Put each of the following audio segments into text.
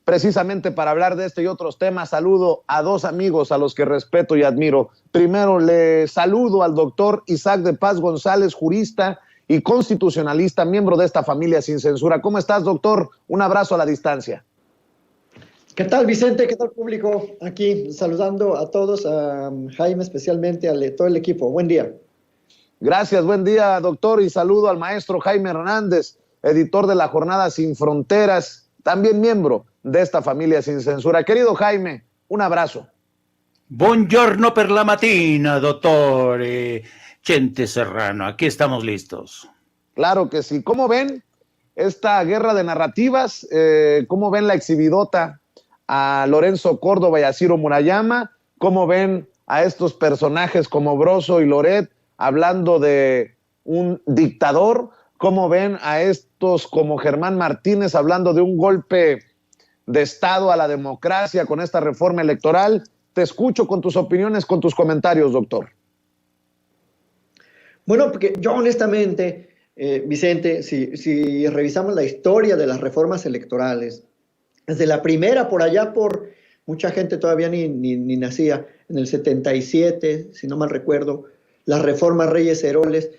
precisamente para hablar de este y otros temas, saludo a dos amigos a los que respeto y admiro. Primero le saludo al doctor Isaac de Paz González, jurista y constitucionalista, miembro de esta familia sin censura. ¿Cómo estás, doctor? Un abrazo a la distancia. ¿Qué tal, Vicente? ¿Qué tal, público? Aquí saludando a todos, a Jaime especialmente, a todo el equipo. Buen día. Gracias, buen día, doctor, y saludo al maestro Jaime Hernández, editor de la Jornada Sin Fronteras, también miembro de esta familia sin censura. Querido Jaime, un abrazo. Buongiorno per la mattina, dottore Chente Serrano. Aquí estamos listos. Claro que sí. ¿Cómo ven esta guerra de narrativas? ¿Cómo ven la exhibidota a Lorenzo Córdoba y a Ciro Murayama? ¿Cómo ven a estos personajes como Broso y Loret hablando de un dictador? ¿Cómo ven a estos como Germán Martínez hablando de un golpe de Estado a la democracia con esta reforma electoral? Te escucho con tus opiniones, con tus comentarios, doctor. Bueno, porque yo honestamente, Vicente, si revisamos la historia de las reformas electorales, desde la primera, por allá por mucha gente todavía ni nacía, en el 77, si no mal recuerdo, la reforma Reyes-Heroles,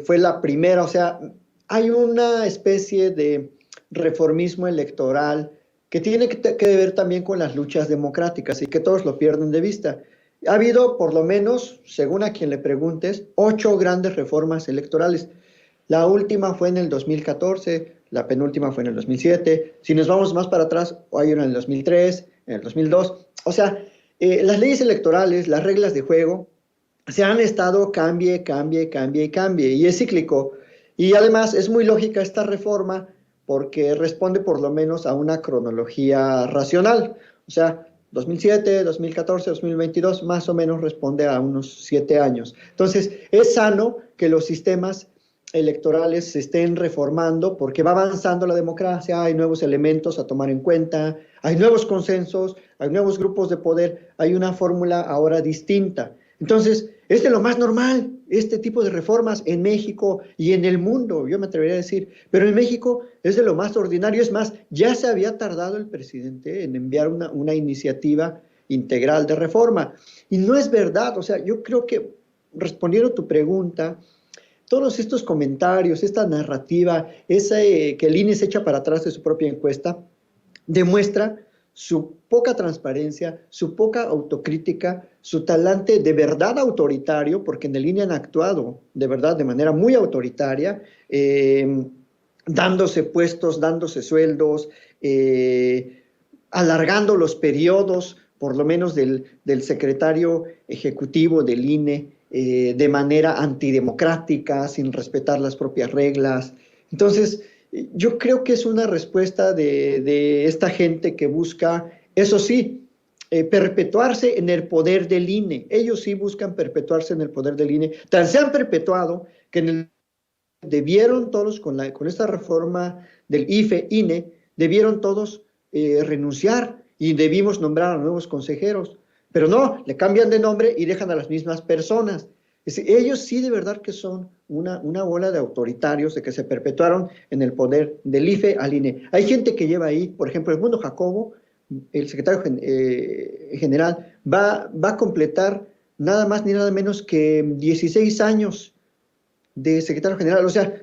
fue la primera. O sea, hay una especie de reformismo electoral que tiene que ver también con las luchas democráticas y que todos lo pierden de vista. Ha habido, por lo menos, según a quien le preguntes, 8 grandes reformas electorales. La última fue en el 2014, la penúltima fue en el 2007. Si nos vamos más para atrás, hay una en el 2003, en el 2002. O sea, las leyes electorales, las reglas de juego, se han estado cambie, y es cíclico. Y además es muy lógica esta reforma porque responde por lo menos a una cronología racional. O sea, 2007, 2014, 2022, más o menos responde a unos 7 años. Entonces, es sano que los sistemas electorales se estén reformando porque va avanzando la democracia, hay nuevos elementos a tomar en cuenta, hay nuevos consensos, hay nuevos grupos de poder, hay una fórmula ahora distinta. Entonces, es de lo más normal este tipo de reformas en México y en el mundo, yo me atrevería a decir, pero en México es de lo más ordinario. Es más, ya se había tardado el presidente en enviar una iniciativa integral de reforma. Y no es verdad. O sea, yo creo que, respondiendo a tu pregunta, todos estos comentarios, esta narrativa, que el INE se echa para atrás de su propia encuesta, demuestra su poca transparencia, su poca autocrítica, su talante de verdad autoritario, porque en el INE han actuado de verdad de manera muy autoritaria, dándose puestos, dándose sueldos, alargando los periodos, por lo menos del secretario ejecutivo del INE, de manera antidemocrática, sin respetar las propias reglas. Entonces, yo creo que es una respuesta de esta gente que busca, eso sí, perpetuarse en el poder del INE. Ellos sí buscan perpetuarse en el poder del INE. Tan se han perpetuado que debieron todos, con esta reforma del IFE-INE, debieron todos renunciar y debimos nombrar a nuevos consejeros. Pero no, le cambian de nombre y dejan a las mismas personas. Ellos sí de verdad que son una bola de autoritarios, de que se perpetuaron en el poder del IFE al INE. Hay gente que lleva ahí, por ejemplo, Edmundo Jacobo, el secretario general, va a completar nada más ni nada menos que 16 años de secretario general. O sea,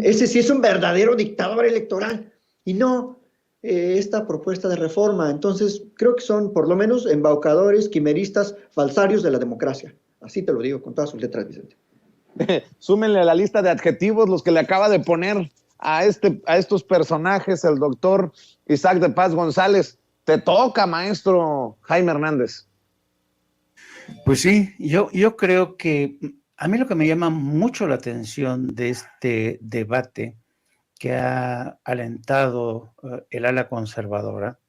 ese sí es un verdadero dictador electoral. Y no esta propuesta de reforma. Entonces, creo que son por lo menos embaucadores, quimeristas, falsarios de la democracia. Así te lo digo, con todas sus letras, Vicente. Súmenle a la lista de adjetivos los que le acaba de poner a estos personajes el doctor Isaac de Paz González. Te toca, maestro Jaime Hernández. Pues sí, yo creo que a mí lo que me llama mucho la atención de este debate que ha alentado el ala conservadora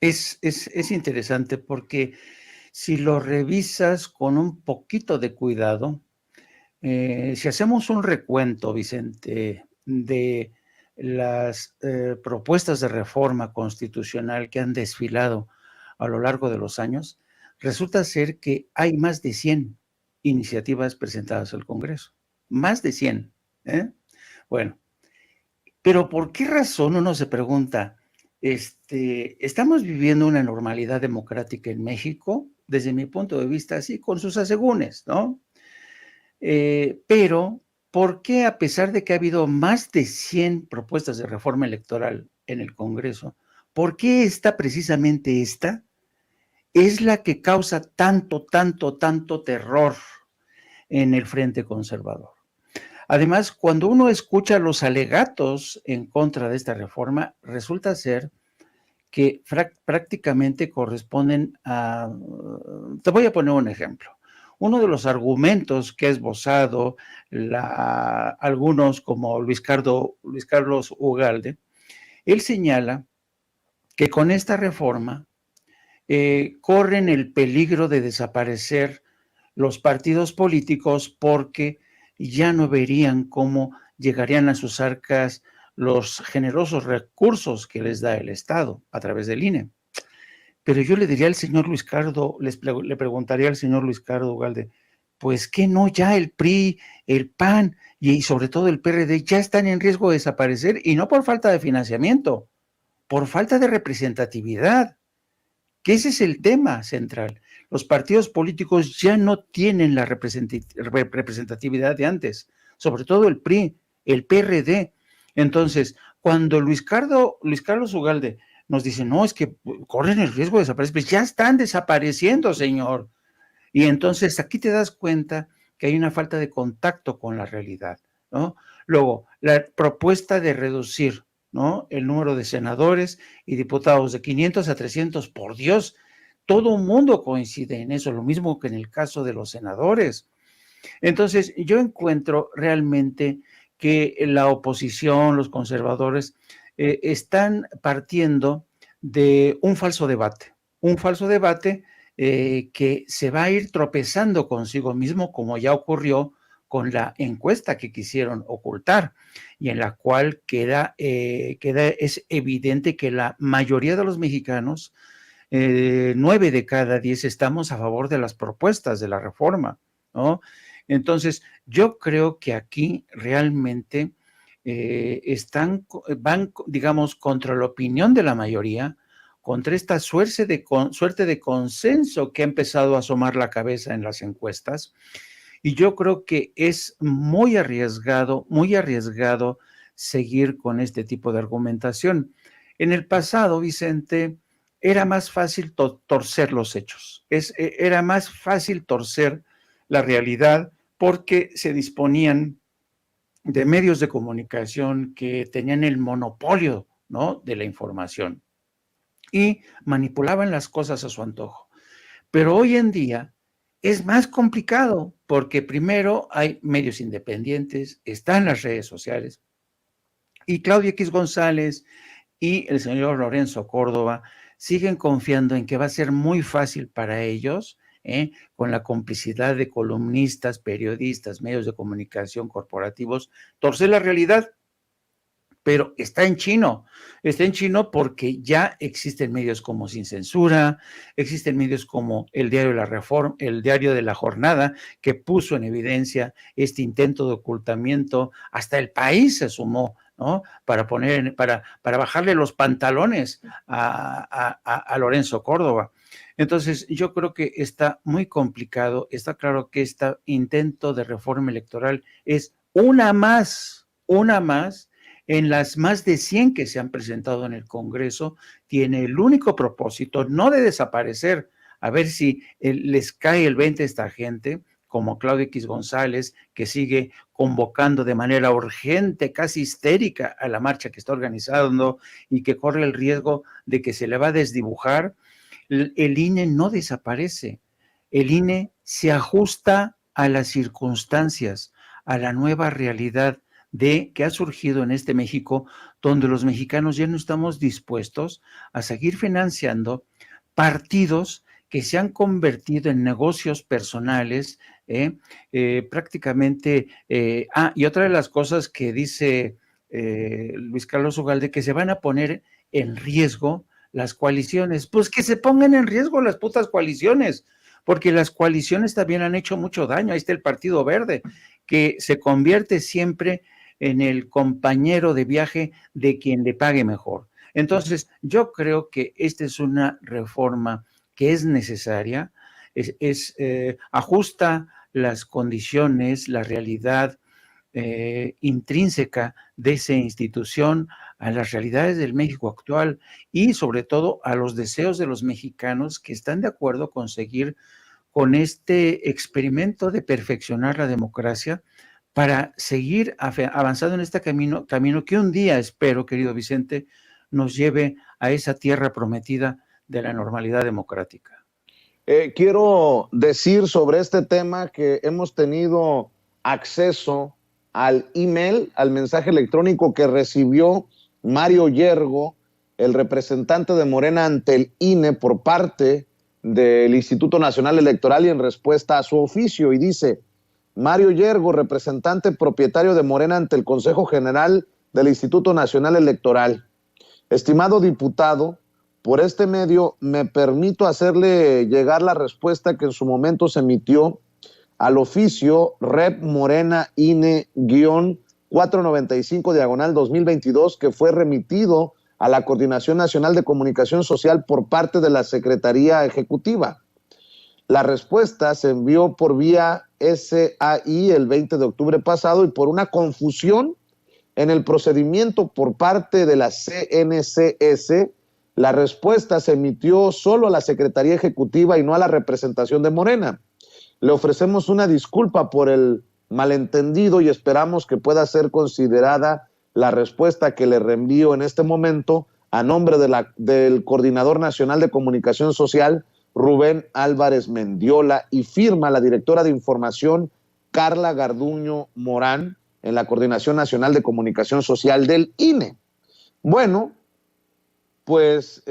es interesante porque si lo revisas con un poquito de cuidado, si hacemos un recuento, Vicente, de las propuestas de reforma constitucional que han desfilado a lo largo de los años, resulta ser que hay más de 100 iniciativas presentadas al Congreso. Más de 100. Bueno, pero ¿por qué razón uno se pregunta? estamos viviendo una normalidad democrática en México, desde mi punto de vista, sí, con sus asegúnes, ¿no? Pero, ¿por qué a pesar de que ha habido más de 100 propuestas de reforma electoral en el Congreso, por qué precisamente esta, es la que causa tanto terror en el Frente Conservador? Además, cuando uno escucha los alegatos en contra de esta reforma, resulta ser que prácticamente corresponden a... Te voy a poner un ejemplo. Uno de los argumentos que ha esbozado algunos como Luis Carlos Ugalde, él señala que con esta reforma corren el peligro de desaparecer los partidos políticos porque ya no verían cómo llegarían a sus arcas los generosos recursos que les da el Estado a través del INE. Pero yo le diría al señor Luis Cardo, le preguntaría al señor Luis Cardo Ugalde, pues que no, ya el PRI, el PAN y sobre todo el PRD ya están en riesgo de desaparecer, y no por falta de financiamiento, por falta de representatividad, que ese es el tema central. Los partidos políticos ya no tienen la representatividad de antes, sobre todo el PRI, el PRD. Entonces, cuando Luis Carlos Ugalde nos dice, no, es que corren el riesgo de desaparecer, pues ya están desapareciendo, señor. Y entonces aquí te das cuenta que hay una falta de contacto con la realidad, ¿no? Luego, la propuesta de reducir, ¿no?, el número de senadores y diputados de 500 a 300, por Dios, todo el mundo coincide en eso, lo mismo que en el caso de los senadores. Entonces, yo encuentro realmente que la oposición, los conservadores, están partiendo de un falso debate que se va a ir tropezando consigo mismo, como ya ocurrió con la encuesta que quisieron ocultar, y en la cual es evidente que la mayoría de los mexicanos, 9 de cada 10, estamos a favor de las propuestas de la reforma, ¿no? Entonces, yo creo que aquí realmente van, digamos, contra la opinión de la mayoría, contra esta suerte de consenso que ha empezado a asomar la cabeza en las encuestas. Y yo creo que es muy arriesgado seguir con este tipo de argumentación. En el pasado, Vicente, era más fácil torcer los hechos, era más fácil torcer la realidad porque se disponían de medios de comunicación que tenían el monopolio, ¿no?, de la información y manipulaban las cosas a su antojo. Pero hoy en día es más complicado porque primero hay medios independientes, están las redes sociales, y Claudia X González y el señor Lorenzo Córdoba siguen confiando en que va a ser muy fácil para ellos, con la complicidad de columnistas, periodistas, medios de comunicación corporativos, torcer la realidad. Pero está en chino porque ya existen medios como Sin Censura, existen medios como el Diario de la Reforma, el Diario de la Jornada, que puso en evidencia este intento de ocultamiento. Hasta El País se sumó, ¿no?, para bajarle los pantalones a Lorenzo Córdoba. Entonces, yo creo que está muy complicado. Está claro que este intento de reforma electoral es una más en las más de 100 que se han presentado en el Congreso. Tiene el único propósito, no de desaparecer, a ver si les cae el 20 a esta gente, como Claudia X González, que sigue convocando de manera urgente, casi histérica, a la marcha que está organizando y que corre el riesgo de que se le va a desdibujar. El INE no desaparece, el INE se ajusta a las circunstancias, a la nueva realidad que ha surgido en este México, donde los mexicanos ya no estamos dispuestos a seguir financiando partidos que se han convertido en negocios personales, prácticamente. Y otra de las cosas que dice Luis Carlos Ugalde, que se van a poner en riesgo las coaliciones. Pues que se pongan en riesgo las putas coaliciones, porque las coaliciones también han hecho mucho daño. Ahí está el Partido Verde, que se convierte siempre en el compañero de viaje de quien le pague mejor. Entonces, yo creo que esta es una reforma que es necesaria, ajusta las condiciones, la realidad intrínseca de esa institución a las realidades del México actual y sobre todo a los deseos de los mexicanos que están de acuerdo con seguir con este experimento de perfeccionar la democracia para seguir avanzando en este camino que un día, espero, querido Vicente, nos lleve a esa tierra prometida de la normalidad democrática. Quiero decir sobre este tema que hemos tenido acceso al email, al mensaje electrónico que recibió Mario Yergo, el representante de Morena ante el INE por parte del Instituto Nacional Electoral y en respuesta a su oficio, y dice: Mario Yergo, representante propietario de Morena ante el Consejo General del Instituto Nacional Electoral. Estimado diputado, por este medio me permito hacerle llegar la respuesta que en su momento se emitió al oficio Rep Morena INE-495/2022, que fue remitido a la Coordinación Nacional de Comunicación Social por parte de la Secretaría Ejecutiva. La respuesta se envió por vía SAI el 20 de octubre pasado y por una confusión en el procedimiento por parte de la CNCS, la respuesta se emitió solo a la Secretaría Ejecutiva y no a la representación de Morena. Le ofrecemos una disculpa por el malentendido y esperamos que pueda ser considerada la respuesta que le reenvío en este momento a nombre del Coordinador Nacional de Comunicación Social, Rubén Álvarez Mendiola, y firma la directora de Información, Carla Garduño Morán, en la Coordinación Nacional de Comunicación Social del INE. Bueno, pues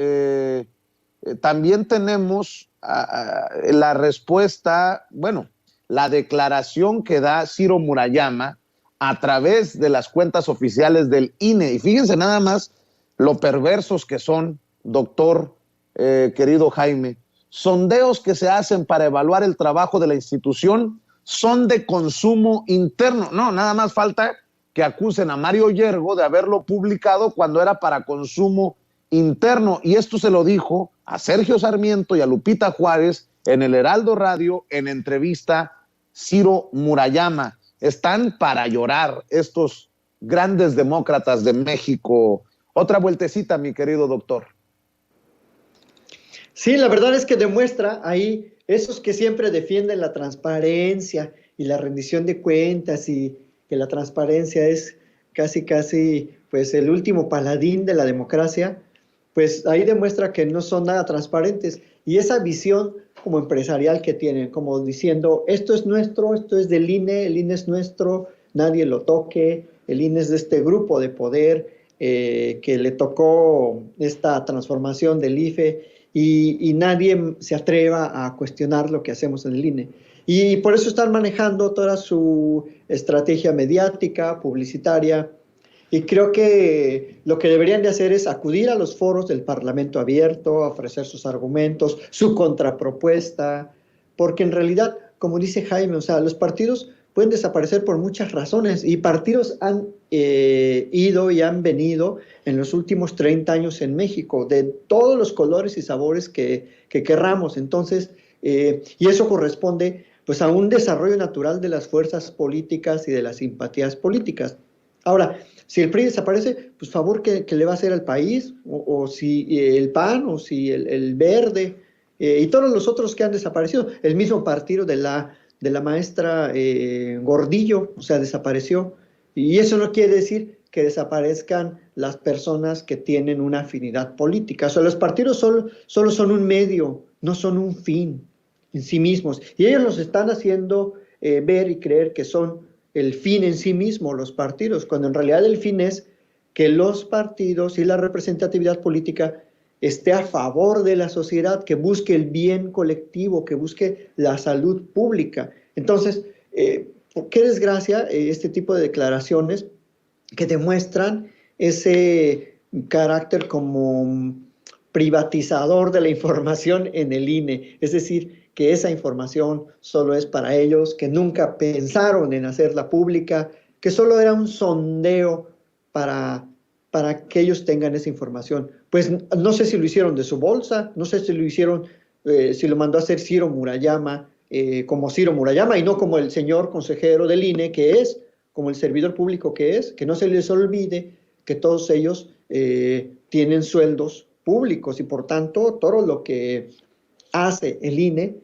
también tenemos la respuesta, bueno, la declaración que da Ciro Murayama a través de las cuentas oficiales del INE. Y fíjense nada más lo perversos que son, doctor, querido Jaime. Sondeos que se hacen para evaluar el trabajo de la institución son de consumo interno. No, nada más falta que acusen a Mario Yergo de haberlo publicado cuando era para consumo interno. Y esto se lo dijo a Sergio Sarmiento y a Lupita Juárez en el Heraldo Radio en entrevista Ciro Murayama. Están para llorar estos grandes demócratas de México. Otra vueltecita, mi querido doctor. Sí, la verdad es que demuestra ahí esos que siempre defienden la transparencia y la rendición de cuentas y que la transparencia es casi pues el último paladín de la democracia, pues ahí demuestra que no son nada transparentes. Y esa visión como empresarial que tienen, como diciendo, esto es nuestro, esto es del INE, el INE es nuestro, nadie lo toque, el INE es de este grupo de poder que le tocó esta transformación del IFE y nadie se atreva a cuestionar lo que hacemos en el INE. Y por eso están manejando toda su estrategia mediática, publicitaria, y creo que lo que deberían de hacer es acudir a los foros del Parlamento abierto, ofrecer sus argumentos, su contrapropuesta, porque en realidad, como dice Jaime, o sea, los partidos pueden desaparecer por muchas razones y partidos han ido y han venido en los últimos 30 años en México, de todos los colores y sabores que querramos. Entonces, y eso corresponde pues a un desarrollo natural de las fuerzas políticas y de las simpatías políticas. Ahora, si el PRI desaparece, pues favor que le va a hacer al país, o si el PAN, o si el Verde, y todos los otros que han desaparecido. El mismo partido de la maestra Gordillo, o sea, desapareció. Y eso no quiere decir que desaparezcan las personas que tienen una afinidad política. O sea, los partidos solo son un medio, no son un fin en sí mismos. Y ellos los están haciendo ver y creer que son el fin en sí mismo, los partidos, cuando en realidad el fin es que los partidos y la representatividad política esté a favor de la sociedad, que busque el bien colectivo, que busque la salud pública. Entonces, qué desgracia este tipo de declaraciones que demuestran ese carácter como privatizador de la información en el INE, es decir, que esa información solo es para ellos, que nunca pensaron en hacerla pública, que solo era un sondeo para para que ellos tengan esa información. Pues no sé si lo hicieron de su bolsa, no sé si lo hicieron, si lo mandó a hacer Ciro Murayama, como Ciro Murayama, y no como el señor consejero del INE que es, como el servidor público que es, que no se les olvide que todos ellos tienen sueldos públicos y por tanto todo lo que hace el INE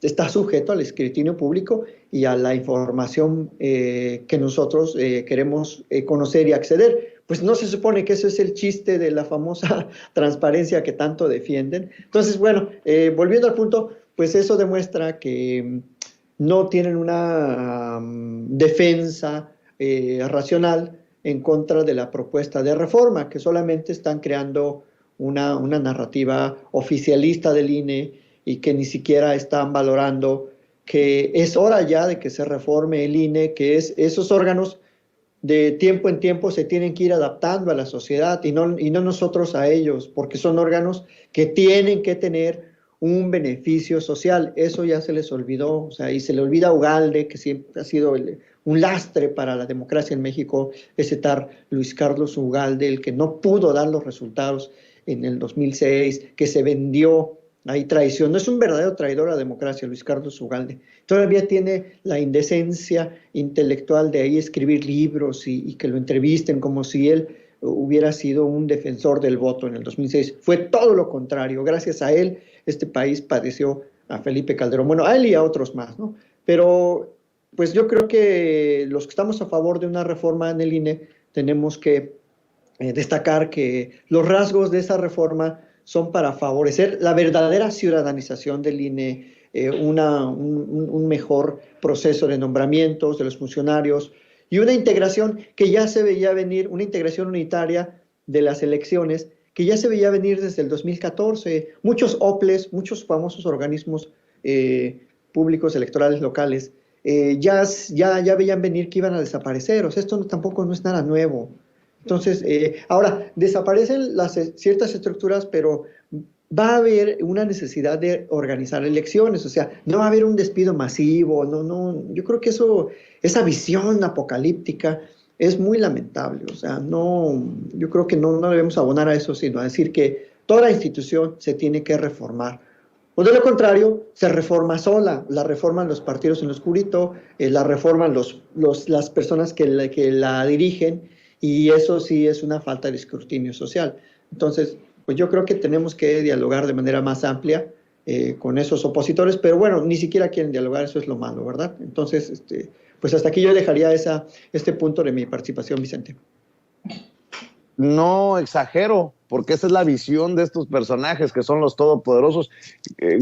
está sujeto al escrutinio público y a la información que nosotros queremos conocer y acceder. Pues no se supone que eso es el chiste de la famosa transparencia que tanto defienden. Entonces, bueno, volviendo al punto, pues eso demuestra que no tienen una defensa racional en contra de la propuesta de reforma, que solamente están creando una narrativa oficialista del INE y que ni siquiera están valorando que es hora ya de que se reforme el INE, que es esos órganos de tiempo en tiempo se tienen que ir adaptando a la sociedad y no nosotros a ellos, porque son órganos que tienen que tener un beneficio social. Eso ya se les olvidó, o sea, y se le olvida a Ugalde, que siempre ha sido un lastre para la democracia en México, ese tal Luis Carlos Ugalde, el que no pudo dar los resultados en el 2006, que se vendió. Hay traición, no es un verdadero traidor a la democracia, Luis Carlos Ugalde. Todavía tiene la indecencia intelectual de ahí escribir libros y que lo entrevisten como si él hubiera sido un defensor del voto en el 2006. Fue todo lo contrario. Gracias a él, este país padeció a Felipe Calderón. Bueno, a él y a otros más, ¿no? Pero, pues yo creo que los que estamos a favor de una reforma en el INE tenemos que destacar que los rasgos de esa reforma son para favorecer la verdadera ciudadanización del INE, un mejor proceso de nombramientos de los funcionarios y una integración que ya se veía venir, una integración unitaria de las elecciones que ya se veía venir desde el 2014. Muchos OPLES, muchos famosos organismos públicos electorales locales, ya veían venir que iban a desaparecer. O sea, esto tampoco no es nada nuevo. Entonces, ahora, desaparecen ciertas estructuras, pero va a haber una necesidad de organizar elecciones, o sea, no va a haber un despido masivo, yo creo que esa visión apocalíptica es muy lamentable, o sea, yo creo que no debemos abonar a eso, sino a decir que toda institución se tiene que reformar. O de lo contrario, se reforma sola, la reforman los partidos en lo oscurito, la reforman las personas que la dirigen, y eso sí es una falta de escrutinio social. Entonces, pues yo creo que tenemos que dialogar de manera más amplia con esos opositores, pero bueno, ni siquiera quieren dialogar, eso es lo malo, ¿verdad? Entonces, pues hasta aquí yo dejaría este punto de mi participación, Vicente. No exagero, porque esa es la visión de estos personajes que son los todopoderosos,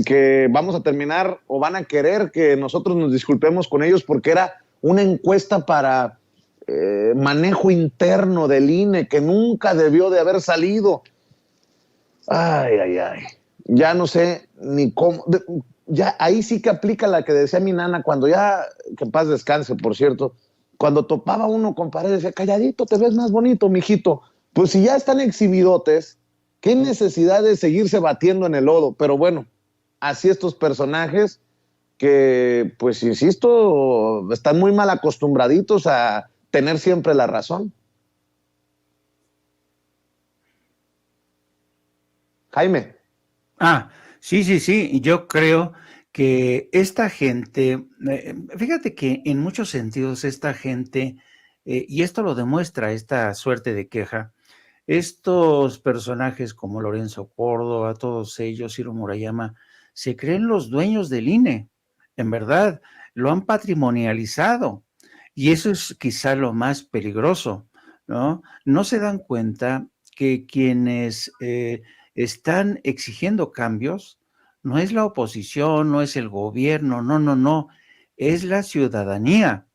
que vamos a terminar o van a querer que nosotros nos disculpemos con ellos porque era una encuesta para manejo interno del INE que nunca debió de haber salido. Ay. Ya no sé ni cómo. Ya ahí sí que aplica la que decía mi nana cuando ya, que en paz descanse, por cierto, cuando topaba uno con pared, decía, calladito, te ves más bonito, mijito. Pues si ya están exhibidotes, qué necesidad de seguirse batiendo en el lodo. Pero bueno, así estos personajes que, pues insisto, están muy mal acostumbraditos a tener siempre la razón. Jaime. Sí. Yo creo que esta gente, fíjate que en muchos sentidos esta gente, y esto lo demuestra esta suerte de queja, estos personajes como Lorenzo Córdoba, todos ellos, Ciro Murayama, se creen los dueños del INE, en verdad, lo han patrimonializado, y eso es quizá lo más peligroso, ¿no? No se dan cuenta que quienes están exigiendo cambios no es la oposición, no es el gobierno, no, es la ciudadanía.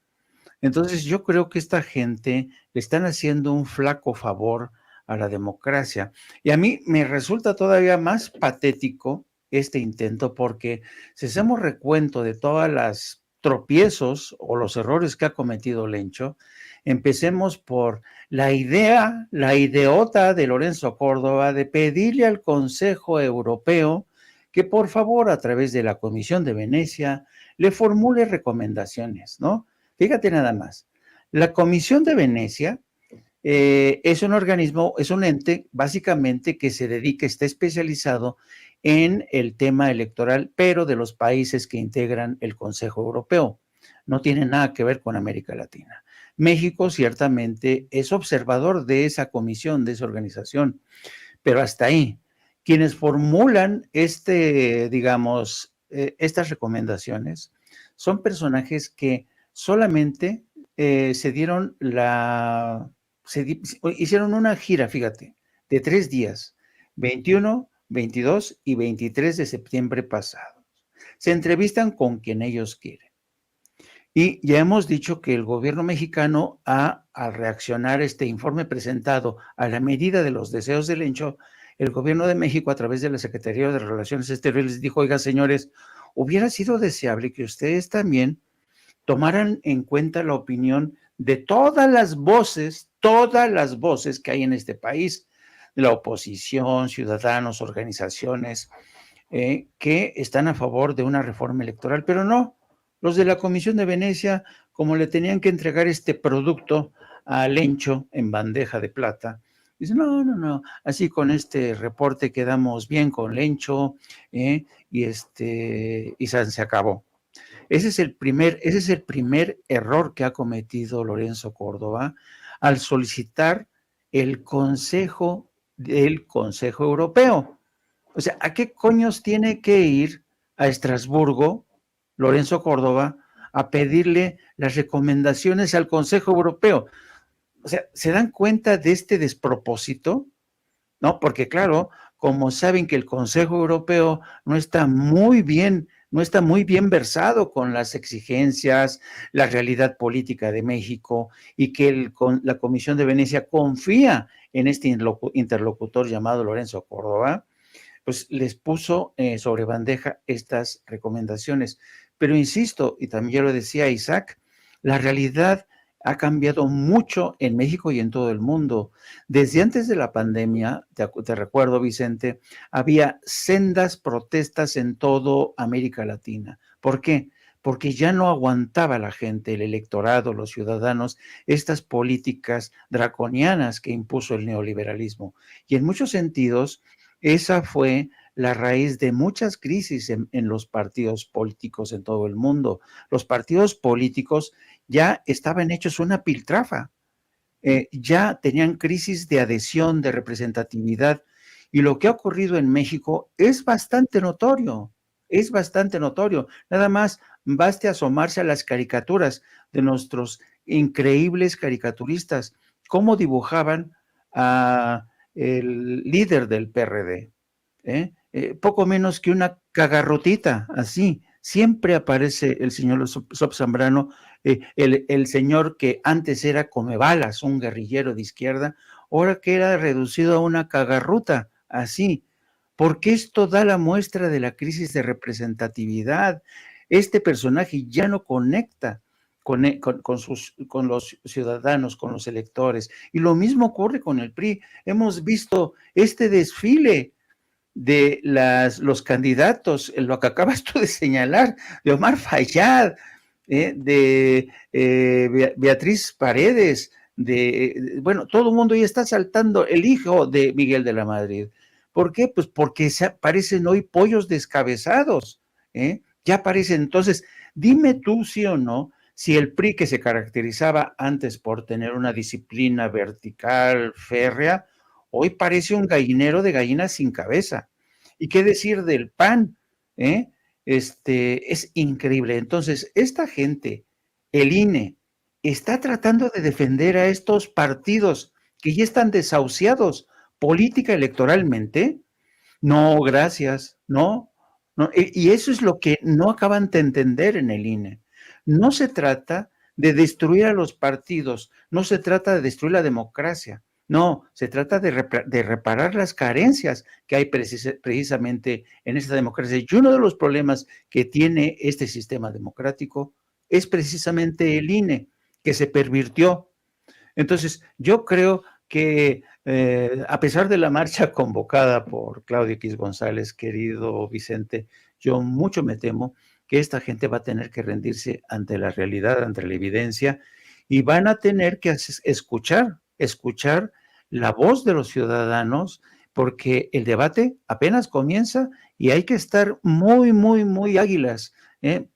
Entonces yo creo que esta gente le están haciendo un flaco favor a la democracia. Y a mí me resulta todavía más patético este intento porque si hacemos recuento de todas las tropiezos o los errores que ha cometido Lencho, empecemos por la ideota de Lorenzo Córdoba de pedirle al Consejo Europeo que por favor a través de la Comisión de Venecia le formule recomendaciones, ¿no? Fíjate nada más, la Comisión de Venecia es un organismo, es un ente básicamente que se dedica, está especializado en el tema electoral, pero de los países que integran el Consejo Europeo. No tiene nada que ver con América Latina. México ciertamente es observador de esa comisión, de esa organización, pero hasta ahí. Quienes formulan digamos, estas recomendaciones son personajes que solamente se dieron hicieron una gira, fíjate, de 3 días, 21, 22 y 23 de septiembre pasados. Se entrevistan con quien ellos quieren. Y ya hemos dicho que el gobierno mexicano, al reaccionar este informe presentado a la medida de los deseos del Lencho, el gobierno de México, a través de la Secretaría de Relaciones Exteriores, dijo: oiga, señores, hubiera sido deseable que ustedes también tomaran en cuenta la opinión de todas las voces que hay en este país, la oposición, ciudadanos, organizaciones, que están a favor de una reforma electoral, pero no, los de la Comisión de Venecia, como le tenían que entregar este producto a Lencho en bandeja de plata, dicen: no, así con este reporte quedamos bien con Lencho, y se acabó. Ese es el primer error que ha cometido Lorenzo Córdoba al solicitar el Consejo Europeo. O sea, ¿a qué coños tiene que ir a Estrasburgo Lorenzo Córdoba a pedirle las recomendaciones al Consejo Europeo? O sea, ¿se dan cuenta de este despropósito? ¿No? Porque claro, como saben que el Consejo Europeo no está muy bien versado con las exigencias, la realidad política de México, y que la Comisión de Venecia confía en este interlocutor llamado Lorenzo Córdoba, pues les puso sobre bandeja estas recomendaciones. Pero insisto, y también ya lo decía Isaac, la realidad ha cambiado mucho en México y en todo el mundo. Desde antes de la pandemia, te recuerdo, Vicente, había sendas protestas en toda América Latina. ¿Por qué? Porque ya no aguantaba la gente, el electorado, los ciudadanos, estas políticas draconianas que impuso el neoliberalismo. Y en muchos sentidos, esa fue la raíz de muchas crisis en los partidos políticos en todo el mundo. Los partidos políticos ya estaban hechos una piltrafa, ya tenían crisis de adhesión, de representatividad, y lo que ha ocurrido en México es bastante notorio, Nada más baste asomarse a las caricaturas de nuestros increíbles caricaturistas, cómo dibujaban a el líder del PRD, poco menos que una cagarrotita, así. Siempre aparece el señor Sop Zambrano, el señor que antes era Comebalas, un guerrillero de izquierda, ahora que era reducido a una cagarruta, así. Porque esto da la muestra de la crisis de representatividad. Este personaje ya no conecta con los ciudadanos, con los electores. Y lo mismo ocurre con el PRI. Hemos visto este desfile de los candidatos, lo que acabas tú de señalar, de Omar Fayad, de Beatriz Paredes, bueno, todo el mundo ya está saltando, el hijo de Miguel de la Madrid. ¿Por qué? Pues porque parecen hoy pollos descabezados, ya parecen. Entonces, dime tú sí o no, si el PRI, que se caracterizaba antes por tener una disciplina vertical, férrea, hoy parece un gallinero de gallinas sin cabeza. ¿Y qué decir del PAN? Es increíble. Entonces, esta gente, el INE, está tratando de defender a estos partidos que ya están desahuciados política electoralmente. No, gracias, no. Y eso es lo que no acaban de entender en el INE. No se trata de destruir a los partidos, no se trata de destruir la democracia. No, se trata de reparar las carencias que hay precisamente en esta democracia. Y uno de los problemas que tiene este sistema democrático es precisamente el INE, que se pervirtió. Entonces, yo creo que a pesar de la marcha convocada por Claudio X González, querido Vicente, yo mucho me temo que esta gente va a tener que rendirse ante la realidad, ante la evidencia, y van a tener que escuchar escuchar la voz de los ciudadanos, porque el debate apenas comienza y hay que estar muy, muy, muy águilas,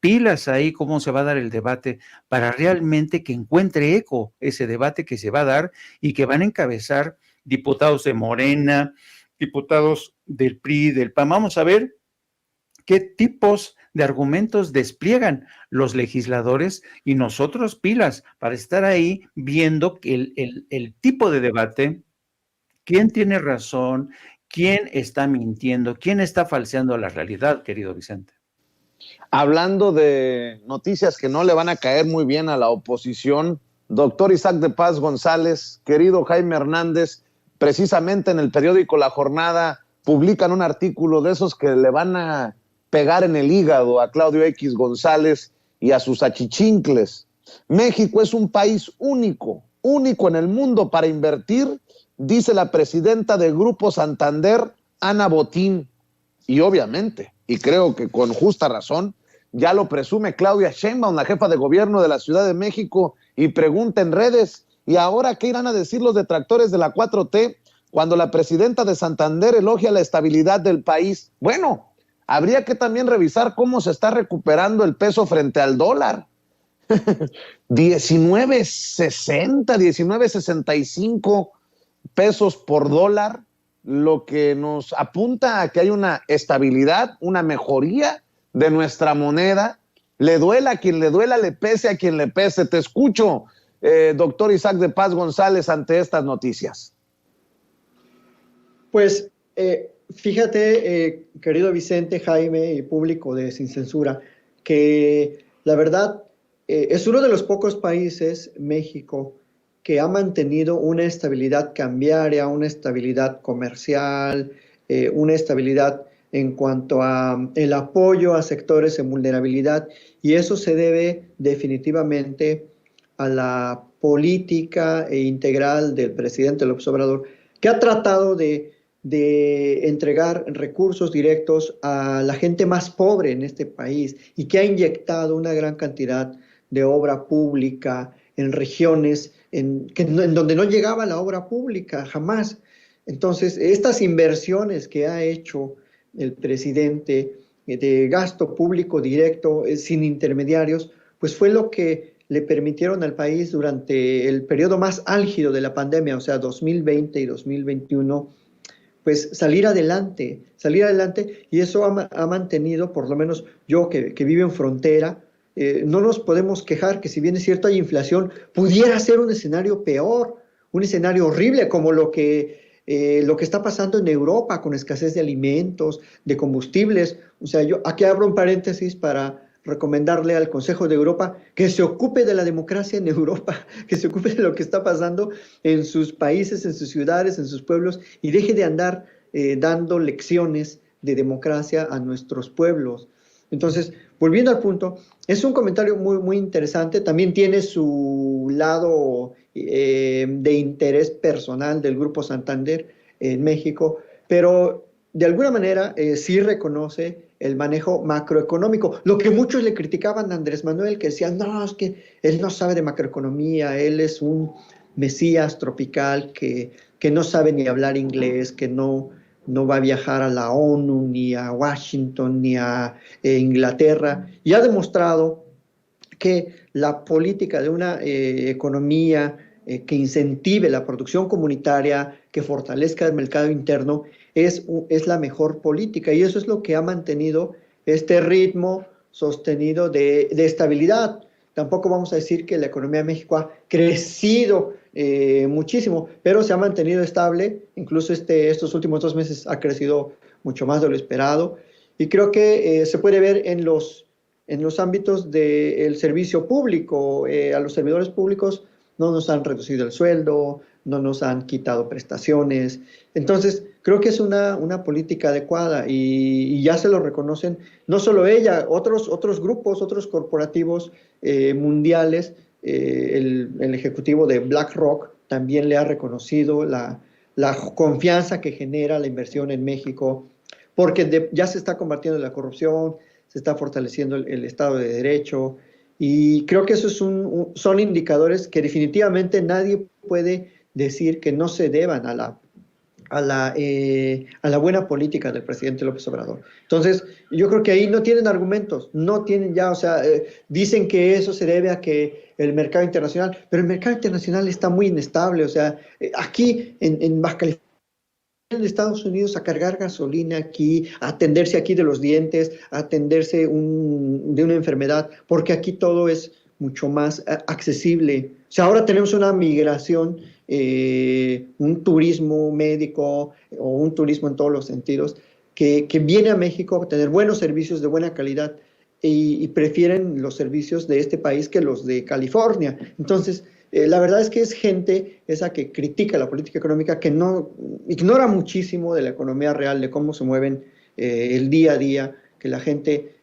pilas ahí cómo se va a dar el debate para realmente que encuentre eco ese debate que se va a dar y que van a encabezar diputados de Morena, diputados del PRI, del PAN. Vamos a ver qué tipos de argumentos despliegan los legisladores y nosotros pilas para estar ahí viendo que el tipo de debate, quién tiene razón, quién está mintiendo, quién está falseando la realidad, querido Vicente. Hablando de noticias que no le van a caer muy bien a la oposición, doctor Isaac de Paz González, querido Jaime Hernández, precisamente en el periódico La Jornada publican un artículo de esos que le van a pegar en el hígado a Claudio X González y a sus achichincles. México es un país único en el mundo para invertir, dice la presidenta de Grupo Santander, Ana Botín. Y obviamente, y creo que con justa razón, ya lo presume Claudia Sheinbaum, la jefa de gobierno de la Ciudad de México, y pregunta en redes, ¿y ahora qué irán a decir los detractores de la 4T cuando la presidenta de Santander elogia la estabilidad del país? Bueno, habría que también revisar cómo se está recuperando el peso frente al dólar. 19.60, 19.65 pesos por dólar, lo que nos apunta a que hay una estabilidad, una mejoría de nuestra moneda. Le duela a quien le duela, le pese a quien le pese. Te escucho, doctor Isaac de Paz González, ante estas noticias. Pues fíjate, querido Vicente, Jaime y público de Sin Censura, que la verdad es uno de los pocos países, México, que ha mantenido una estabilidad cambiaria, una estabilidad comercial, una estabilidad en cuanto a el apoyo a sectores en vulnerabilidad, y eso se debe definitivamente a la política integral del presidente López Obrador, que ha tratado de entregar recursos directos a la gente más pobre en este país y que ha inyectado una gran cantidad de obra pública en regiones en donde no llegaba la obra pública jamás. Entonces, estas inversiones que ha hecho el presidente de gasto público directo, sin intermediarios, pues fue lo que le permitieron al país durante el periodo más álgido de la pandemia, o sea, 2020 y 2021, pues salir adelante, y eso ha mantenido, por lo menos yo que vivo en frontera, no nos podemos quejar que si bien es cierto hay inflación, pudiera ser un escenario peor, un escenario horrible como lo que está pasando en Europa con escasez de alimentos, de combustibles. O sea, yo aquí abro un paréntesis para recomendarle al Consejo de Europa que se ocupe de la democracia en Europa, que se ocupe de lo que está pasando en sus países, en sus ciudades, en sus pueblos, y deje de andar dando lecciones de democracia a nuestros pueblos. Entonces, volviendo al punto, es un comentario muy, muy interesante. También tiene su lado de interés personal del Grupo Santander en México, pero de alguna manera sí reconoce el manejo macroeconómico. Lo que muchos le criticaban a Andrés Manuel, que decían, no, es que él no sabe de macroeconomía, él es un mesías tropical que no sabe ni hablar inglés, que no va a viajar a la ONU, ni a Washington, ni a Inglaterra, y ha demostrado que la política de una economía que incentive la producción comunitaria, que fortalezca el mercado interno, es la mejor política, y eso es lo que ha mantenido este ritmo sostenido de estabilidad. Tampoco vamos a decir que la economía de México ha crecido muchísimo, pero se ha mantenido estable. Incluso estos últimos 2 meses ha crecido mucho más de lo esperado, y creo que se puede ver en los ámbitos del servicio público. A los servidores públicos no nos han reducido el sueldo, no nos han quitado prestaciones. Entonces, creo que es una política adecuada, y ya se lo reconocen, no solo ella, otros grupos, otros corporativos mundiales. El ejecutivo de BlackRock también le ha reconocido la confianza que genera la inversión en México, porque ya se está combatiendo la corrupción, se está fortaleciendo el Estado de Derecho, y creo que esos son indicadores que definitivamente nadie puede decir que no se deban a la buena política del presidente López Obrador. Entonces, yo creo que ahí no tienen argumentos, no tienen ya, o sea, dicen que eso se debe a que el mercado internacional, pero el mercado internacional está muy inestable, o sea, aquí en Baja California, en Estados Unidos, a cargar gasolina aquí, a atenderse aquí de los dientes, a atenderse de una enfermedad, porque aquí todo es mucho más accesible. O sea, ahora tenemos una migración, un turismo médico o un turismo en todos los sentidos, que viene a México a tener buenos servicios de buena calidad y prefieren los servicios de este país que los de California. Entonces, la verdad es que es gente esa que critica la política económica, que no ignora muchísimo de la economía real, de cómo se mueven el día a día, que la gente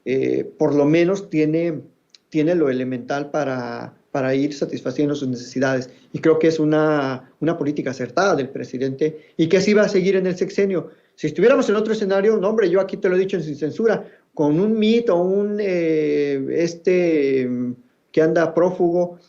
por lo menos tiene lo elemental para ir satisfaciendo sus necesidades. Y creo que es una política acertada del presidente y que así va a seguir en el sexenio. Si estuviéramos en otro escenario, no, hombre, yo aquí te lo he dicho sin censura, con un MIT o un que anda prófugo,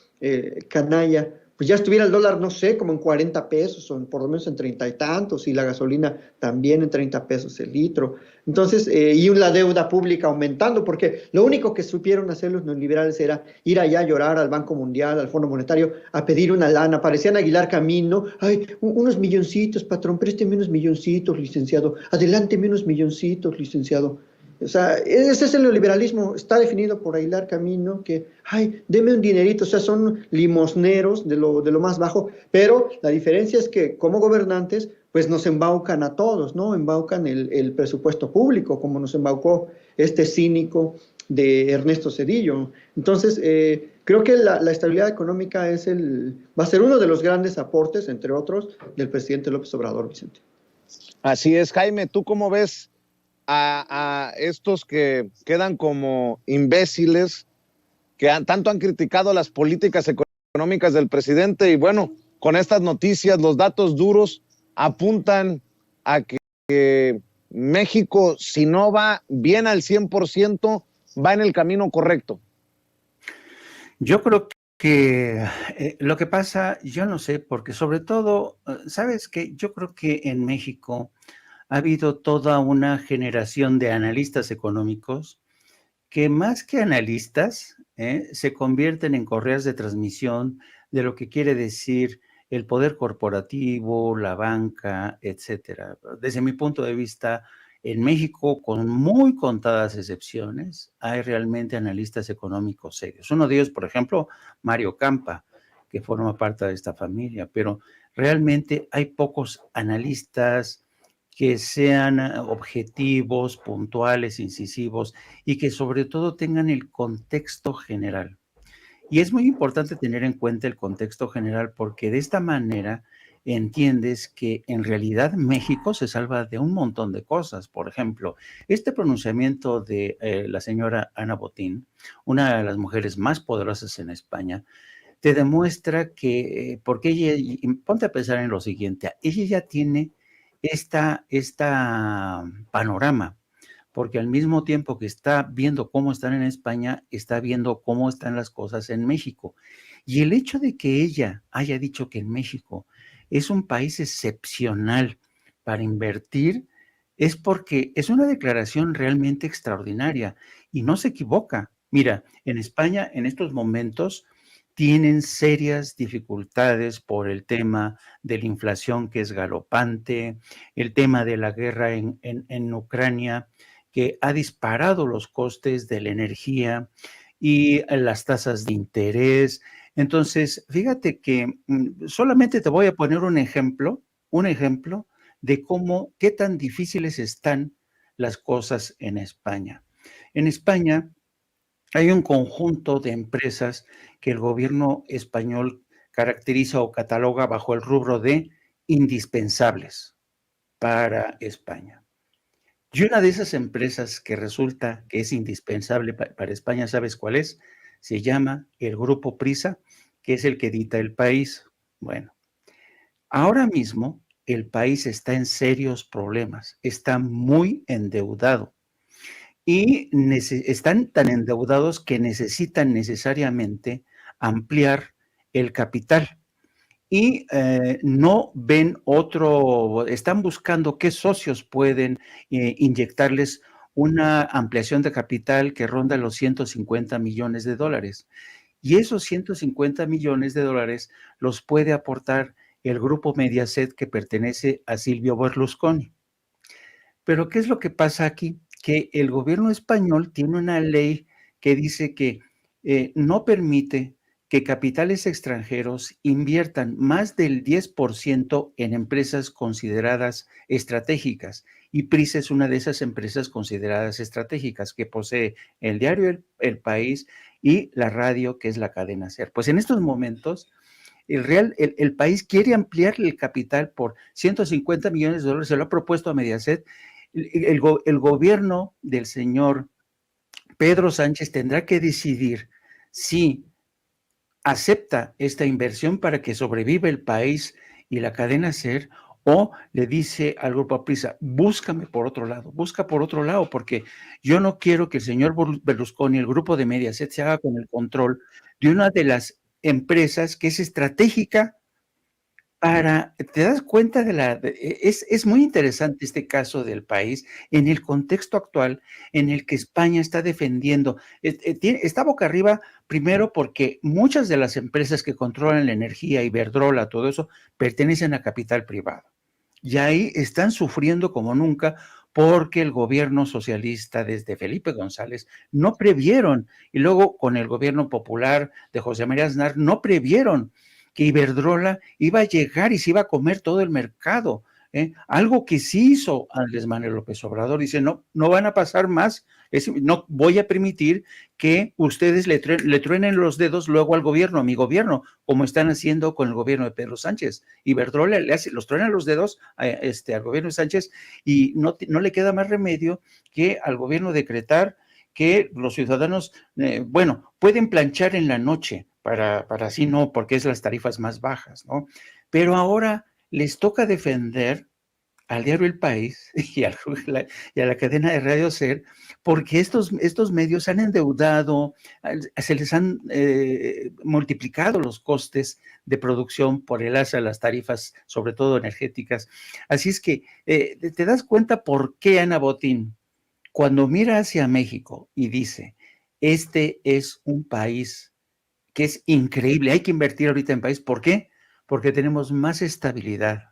canalla, pues ya estuviera el dólar, no sé, como en 40 pesos, o por lo menos en 30 y tantos, y la gasolina también en 30 pesos el litro. Entonces, y la deuda pública aumentando, porque lo único que supieron hacer los neoliberales era ir allá a llorar al Banco Mundial, al Fondo Monetario, a pedir una lana. Parecían Aguilar Camino, ay, unos milloncitos, patrón, présteme unos milloncitos, licenciado, adelánteme unos milloncitos, licenciado. O sea, ese es el neoliberalismo, está definido por Aguilar Camino, que, ay, deme un dinerito, o sea, son limosneros de lo más bajo, pero la diferencia es que como gobernantes, pues nos embaucan a todos, ¿no? Embaucan el presupuesto público, como nos embaucó este cínico de Ernesto Zedillo. Entonces, creo que la estabilidad económica va a ser uno de los grandes aportes, entre otros, del presidente López Obrador, Vicente. Así es, Jaime, ¿tú cómo ves a estos que quedan como imbéciles, que tanto han criticado las políticas económicas del presidente? Y bueno, con estas noticias, los datos duros apuntan a que México, si no va bien al 100%, va en el camino correcto. Yo creo que lo que pasa, yo no sé, porque sobre todo, ¿sabes qué? Yo creo que en México ha habido toda una generación de analistas económicos que más que analistas se convierten en correas de transmisión de lo que quiere decir el poder corporativo, la banca, etcétera. Desde mi punto de vista, en México, con muy contadas excepciones, hay realmente analistas económicos serios. Uno de ellos, por ejemplo, Mario Campa, que forma parte de esta familia, pero realmente hay pocos analistas que sean objetivos, puntuales, incisivos y que sobre todo tengan el contexto general. Y es muy importante tener en cuenta el contexto general porque de esta manera entiendes que en realidad México se salva de un montón de cosas. Por ejemplo, este pronunciamiento de la señora Ana Botín, una de las mujeres más poderosas en España, te demuestra que, porque ella, ponte a pensar en lo siguiente, ella ya tiene esta panorama, porque al mismo tiempo que está viendo cómo están en España, está viendo cómo están las cosas en México. Y el hecho de que ella haya dicho que en México es un país excepcional para invertir, es porque es una declaración realmente extraordinaria y no se equivoca. Mira, en España en estos momentos tienen serias dificultades por el tema de la inflación que es galopante, el tema de la guerra en Ucrania, que ha disparado los costes de la energía y las tasas de interés. Entonces, fíjate que solamente te voy a poner un ejemplo de cómo, qué tan difíciles están las cosas en España. En España hay un conjunto de empresas que el gobierno español caracteriza o cataloga bajo el rubro de indispensables para España. Y una de esas empresas que resulta que es indispensable para España, ¿sabes cuál es? Se llama el Grupo Prisa, que es el que edita El País. Bueno, ahora mismo el país está en serios problemas, está muy endeudado y están tan endeudados que necesitan necesariamente ampliar el capital. y no ven están buscando qué socios pueden inyectarles una ampliación de capital que ronda los 150 millones de dólares. Y esos 150 millones de dólares los puede aportar el grupo Mediaset que pertenece a Silvio Berlusconi. Pero ¿qué es lo que pasa aquí? Que el gobierno español tiene una ley que dice que no permite que capitales extranjeros inviertan más del 10% en empresas consideradas estratégicas. Y Prisa es una de esas empresas consideradas estratégicas que posee el diario El País y la radio, que es la cadena SER. Pues en estos momentos, el país quiere ampliar el capital por 150 millones de dólares, se lo ha propuesto a Mediaset. El gobierno del señor Pedro Sánchez tendrá que decidir si acepta esta inversión para que sobreviva el país y la cadena SER, o le dice al grupo Prisa, búscame por otro lado, busca por otro lado, porque yo no quiero que el señor Berlusconi, el grupo de Mediaset, se haga con el control de una de las empresas que es estratégica te das cuenta es muy interesante este caso del país en el contexto actual en el que España está defendiendo, está boca arriba, primero porque muchas de las empresas que controlan la energía, Iberdrola, todo eso, pertenecen a capital privado. Y ahí están sufriendo como nunca porque el gobierno socialista desde Felipe González no previeron, y luego con el gobierno popular de José María Aznar no previeron que Iberdrola iba a llegar y se iba a comer todo el mercado, algo que sí hizo Andrés Manuel López Obrador. Dice, no van a pasar más, no voy a permitir que ustedes le truenen los dedos luego al gobierno, a mi gobierno, como están haciendo con el gobierno de Pedro Sánchez. Iberdrola los truenan los dedos al gobierno de Sánchez y no le queda más remedio que al gobierno decretar que los ciudadanos, pueden planchar en la noche, para así no, porque es las tarifas más bajas, ¿no? Pero ahora les toca defender al diario El País y a la cadena de Radio SER, porque estos medios han endeudado, se les han multiplicado los costes de producción por el alza de las tarifas, sobre todo energéticas. Así es que te das cuenta por qué Ana Botín, cuando mira hacia México y dice, este es un país que es increíble, hay que invertir ahorita en país. ¿Por qué? Porque tenemos más estabilidad.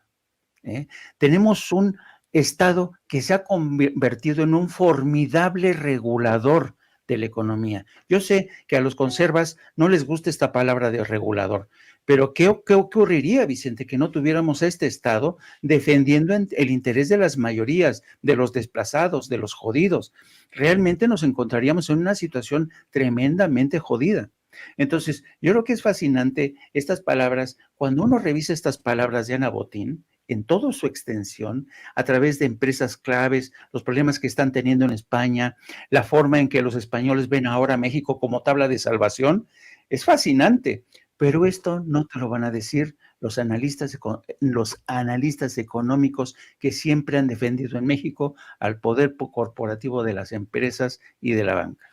Tenemos un Estado que se ha convertido en un formidable regulador de la economía. Yo sé que a los conservas no les gusta esta palabra de regulador, pero ¿qué ocurriría, Vicente, que no tuviéramos a este Estado defendiendo el interés de las mayorías, de los desplazados, de los jodidos? Realmente nos encontraríamos en una situación tremendamente jodida. Entonces, yo creo que es fascinante estas palabras, cuando uno revisa estas palabras de Ana Botín, en toda su extensión, a través de empresas claves, los problemas que están teniendo en España, la forma en que los españoles ven ahora a México como tabla de salvación, es fascinante, pero esto no te lo van a decir los analistas económicos que siempre han defendido en México al poder corporativo de las empresas y de la banca.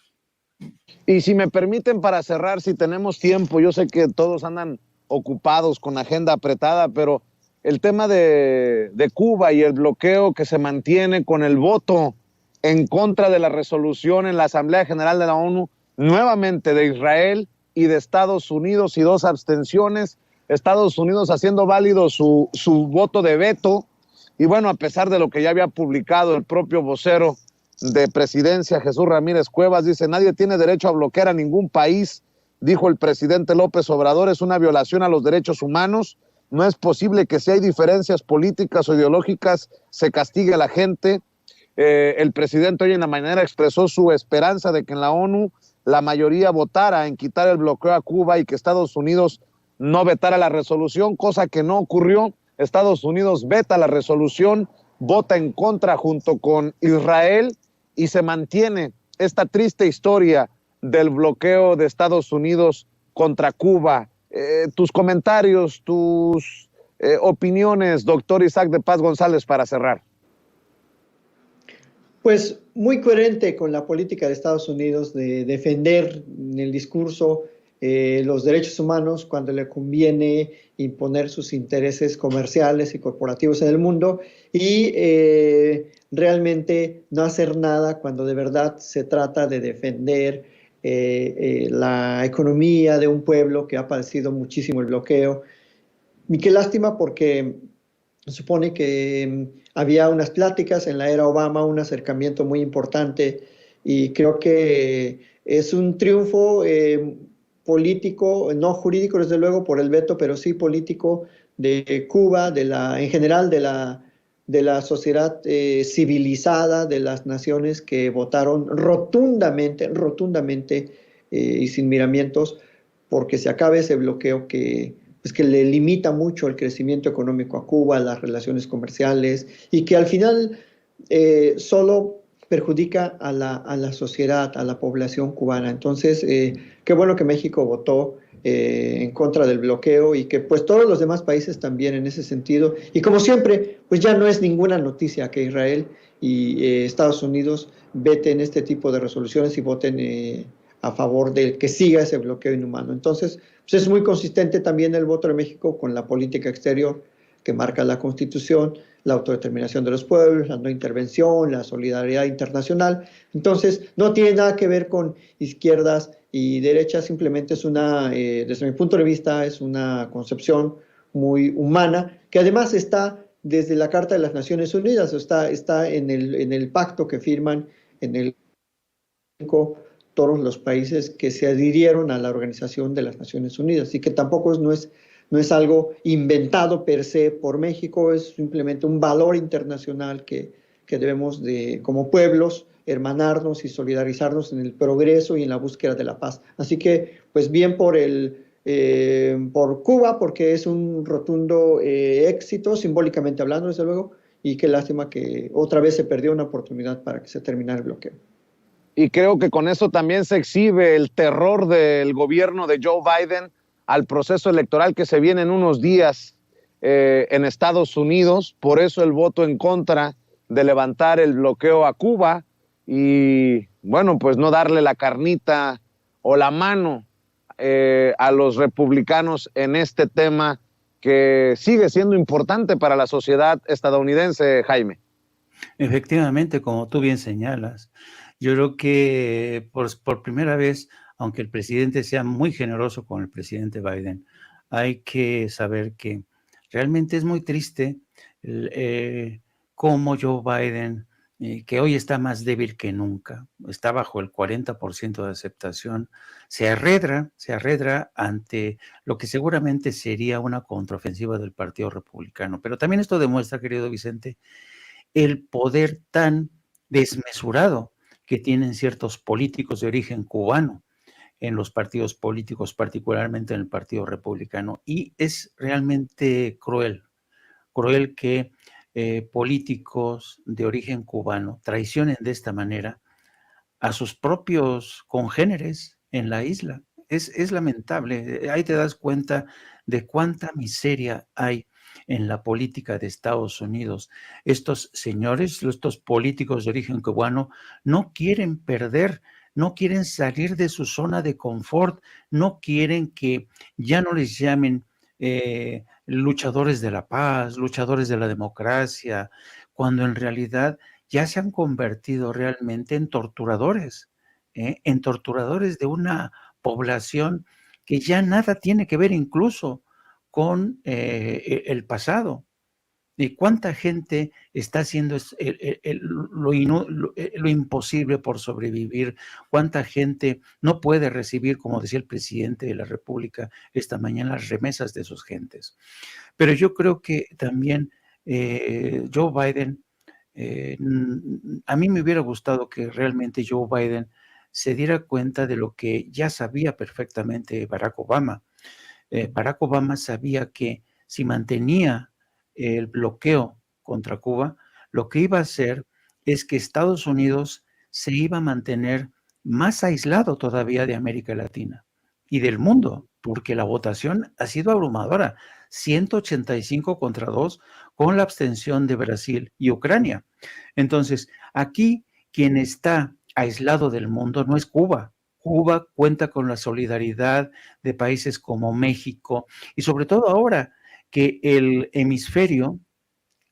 Y si me permiten, para cerrar, si tenemos tiempo, yo sé que todos andan ocupados con agenda apretada, pero el tema de Cuba y el bloqueo que se mantiene con el voto en contra de la resolución en la Asamblea General de la ONU, nuevamente de Israel y de Estados Unidos, y 2 abstenciones, Estados Unidos haciendo válido su voto de veto, y bueno, a pesar de lo que ya había publicado el propio vocero de Presidencia, Jesús Ramírez Cuevas, dice, nadie tiene derecho a bloquear a ningún país, dijo el presidente López Obrador, es una violación a los derechos humanos, no es posible que si hay diferencias políticas o ideológicas se castigue a la gente. El presidente hoy en la mañana expresó su esperanza de que en la ONU la mayoría votara en quitar el bloqueo a Cuba y que Estados Unidos no vetara la resolución, cosa que no ocurrió. Estados Unidos veta la resolución, vota en contra junto con Israel y se mantiene esta triste historia del bloqueo de Estados Unidos contra Cuba. Tus comentarios, tus opiniones, doctor Isaac de Paz González, para cerrar. Pues muy coherente con la política de Estados Unidos de defender en el discurso los derechos humanos cuando le conviene imponer sus intereses comerciales y corporativos en el mundo y realmente no hacer nada cuando de verdad se trata de defender la economía de un pueblo que ha padecido muchísimo el bloqueo. Y qué lástima porque se supone que había unas pláticas en la era Obama, un acercamiento muy importante y creo que es un triunfo político, no jurídico desde luego por el veto, pero sí político de Cuba, en general de la sociedad civilizada, de las naciones que votaron rotundamente y sin miramientos porque se acabe ese bloqueo que le limita mucho el crecimiento económico a Cuba, las relaciones comerciales y que al final solo perjudica a la sociedad, a la población cubana. Entonces, qué bueno que México votó en contra del bloqueo y que pues todos los demás países también en ese sentido. Y como siempre, pues ya no es ninguna noticia que Israel y Estados Unidos veten este tipo de resoluciones y voten a favor de que siga ese bloqueo inhumano. Entonces, pues es muy consistente también el voto de México con la política exterior que marca la Constitución, la autodeterminación de los pueblos, la no intervención, la solidaridad internacional. Entonces, no tiene nada que ver con izquierdas y derechas, simplemente es desde mi punto de vista, es una concepción muy humana, que además está desde la Carta de las Naciones Unidas, está en el pacto que firman en el todos los países que se adhirieron a la Organización de las Naciones Unidas y que tampoco no es algo inventado per se por México, es simplemente un valor internacional que debemos como pueblos hermanarnos y solidarizarnos en el progreso y en la búsqueda de la paz. Así que, pues bien por Cuba, porque es un rotundo éxito, simbólicamente hablando, desde luego, y qué lástima que otra vez se perdió una oportunidad para que se terminara el bloqueo. Y creo que con eso también se exhibe el terror del gobierno de Joe Biden al proceso electoral que se viene en unos días en Estados Unidos. Por eso el voto en contra de levantar el bloqueo a Cuba y, bueno, pues no darle la carnita o la mano a los republicanos en este tema que sigue siendo importante para la sociedad estadounidense, Jaime. Efectivamente, como tú bien señalas, yo creo que por primera vez, aunque el presidente sea muy generoso con el presidente Biden, hay que saber que realmente es muy triste cómo Joe Biden, que hoy está más débil que nunca, está bajo el 40% de aceptación, se arredra ante lo que seguramente sería una contraofensiva del Partido Republicano. Pero también esto demuestra, querido Vicente, el poder tan desmesurado que tienen ciertos políticos de origen cubano en los partidos políticos, particularmente en el Partido Republicano. Y es realmente cruel que políticos de origen cubano traicionen de esta manera a sus propios congéneres en la isla. Es lamentable. Ahí te das cuenta de cuánta miseria hay en la política de Estados Unidos. Estos señores, estos políticos de origen cubano, no quieren perder, no quieren salir de su zona de confort, no quieren que ya no les llamen luchadores de la paz, luchadores de la democracia, cuando en realidad ya se han convertido realmente en torturadores de una población que ya nada tiene que ver incluso con el pasado. ¿Y cuánta gente está haciendo lo imposible por sobrevivir? ¿Cuánta gente no puede recibir, como decía el presidente de la República esta mañana, las remesas de sus gentes? Pero yo creo que también Joe Biden, a mí me hubiera gustado que realmente Joe Biden se diera cuenta de lo que ya sabía perfectamente Barack Obama. Barack Obama sabía que si mantenía el bloqueo contra Cuba, lo que iba a hacer es que Estados Unidos se iba a mantener más aislado todavía de América Latina y del mundo, porque la votación ha sido abrumadora, 185 contra 2, con la abstención de Brasil y Ucrania. Entonces, aquí quien está aislado del mundo no es Cuba. Cuba cuenta con la solidaridad de países como México y sobre todo ahora que el hemisferio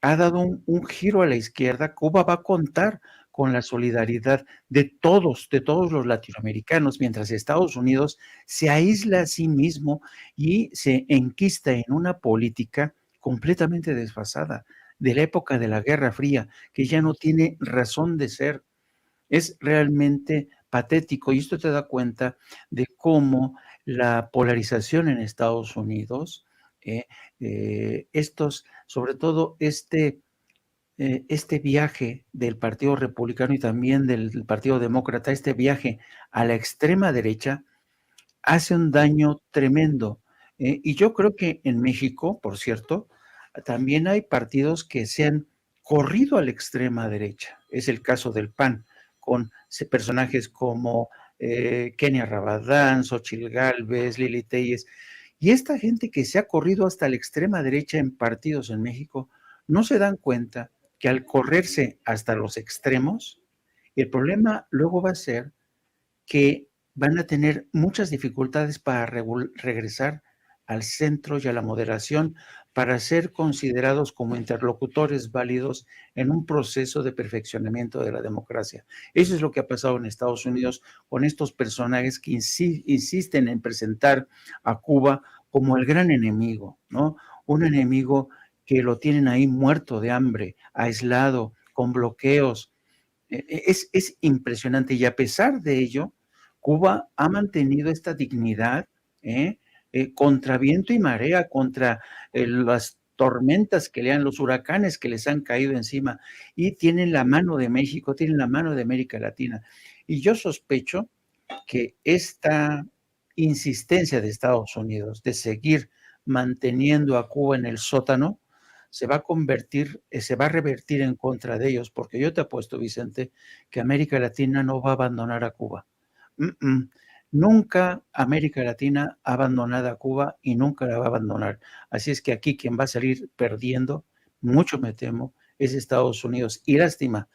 ha dado un giro a la izquierda. Cuba va a contar con la solidaridad de todos los latinoamericanos, mientras Estados Unidos se aísla a sí mismo y se enquista en una política completamente desfasada de la época de la Guerra Fría, que ya no tiene razón de ser. Es realmente patético y esto te da cuenta de cómo la polarización en Estados Unidos, eh, sobre todo este viaje del Partido Republicano y también del Partido Demócrata, este viaje a la extrema derecha, hace un daño tremendo. Y yo creo que en México, por cierto, también hay partidos que se han corrido a la extrema derecha. Es el caso del PAN, con personajes como Kenia Rabadán, Xochitl Gálvez, Lili Telles. Y esta gente que se ha corrido hasta la extrema derecha en partidos en México, no se dan cuenta que al correrse hasta los extremos, el problema luego va a ser que van a tener muchas dificultades para regresar al centro y a la moderación para ser considerados como interlocutores válidos en un proceso de perfeccionamiento de la democracia. Eso es lo que ha pasado en Estados Unidos con estos personajes que insisten en presentar a Cuba como el gran enemigo, ¿no? Un enemigo que lo tienen ahí muerto de hambre, aislado, con bloqueos. Es impresionante y a pesar de ello, Cuba ha mantenido esta dignidad, ¿eh? Contra viento y marea, contra las tormentas que le dan, los huracanes que les han caído encima, y tienen la mano de México, tienen la mano de América Latina. Y yo sospecho que esta insistencia de Estados Unidos de seguir manteniendo a Cuba en el sótano se va a convertir, se va a revertir en contra de ellos, porque yo te apuesto, Vicente, que América Latina no va a abandonar a Cuba. Nunca América Latina ha abandonado a Cuba y nunca la va a abandonar. Así es que aquí quien va a salir perdiendo, mucho me temo, es Estados Unidos. Y lástima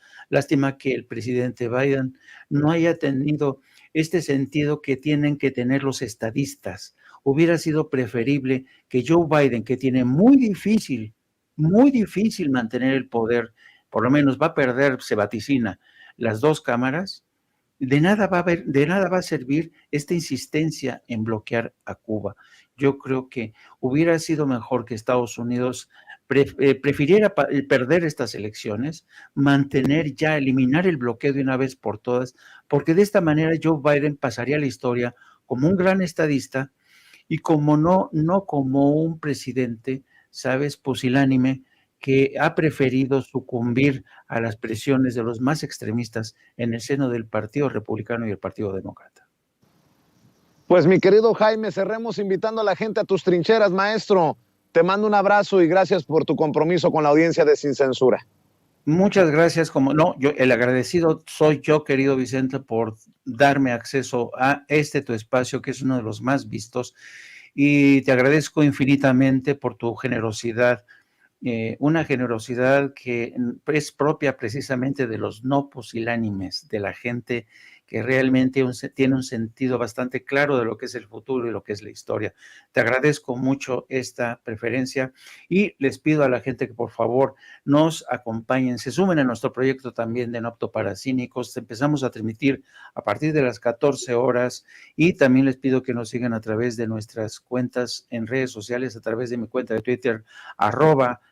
que el presidente Biden no haya tenido este sentido que tienen que tener los estadistas. Hubiera sido preferible que Joe Biden, que tiene muy difícil mantener el poder, por lo menos va a perder, se vaticina, las dos cámaras. De nada va a servir esta insistencia en bloquear a Cuba. Yo creo que hubiera sido mejor que Estados Unidos prefiriera perder estas elecciones, eliminar el bloqueo de una vez por todas, porque de esta manera Joe Biden pasaría a la historia como un gran estadista y no como un presidente, ¿sabes?, pusilánime, que ha preferido sucumbir a las presiones de los más extremistas en el seno del Partido Republicano y el Partido Demócrata. Pues mi querido Jaime, cerremos invitando a la gente a tus trincheras, maestro. Te mando un abrazo y gracias por tu compromiso con la audiencia de Sin Censura. Muchas gracias. El agradecido soy yo, querido Vicente, por darme acceso a tu espacio, que es uno de los más vistos, y te agradezco infinitamente por tu generosidad. Una generosidad que es propia precisamente de los no pusilánimes, de la gente que realmente tiene un sentido bastante claro de lo que es el futuro y lo que es la historia. Te agradezco mucho esta preferencia y les pido a la gente que por favor nos acompañen, se sumen a nuestro proyecto también de No Apto para Cínicos. Empezamos a transmitir a partir de las 14 horas y también les pido que nos sigan a través de nuestras cuentas en redes sociales, a través de mi cuenta de Twitter,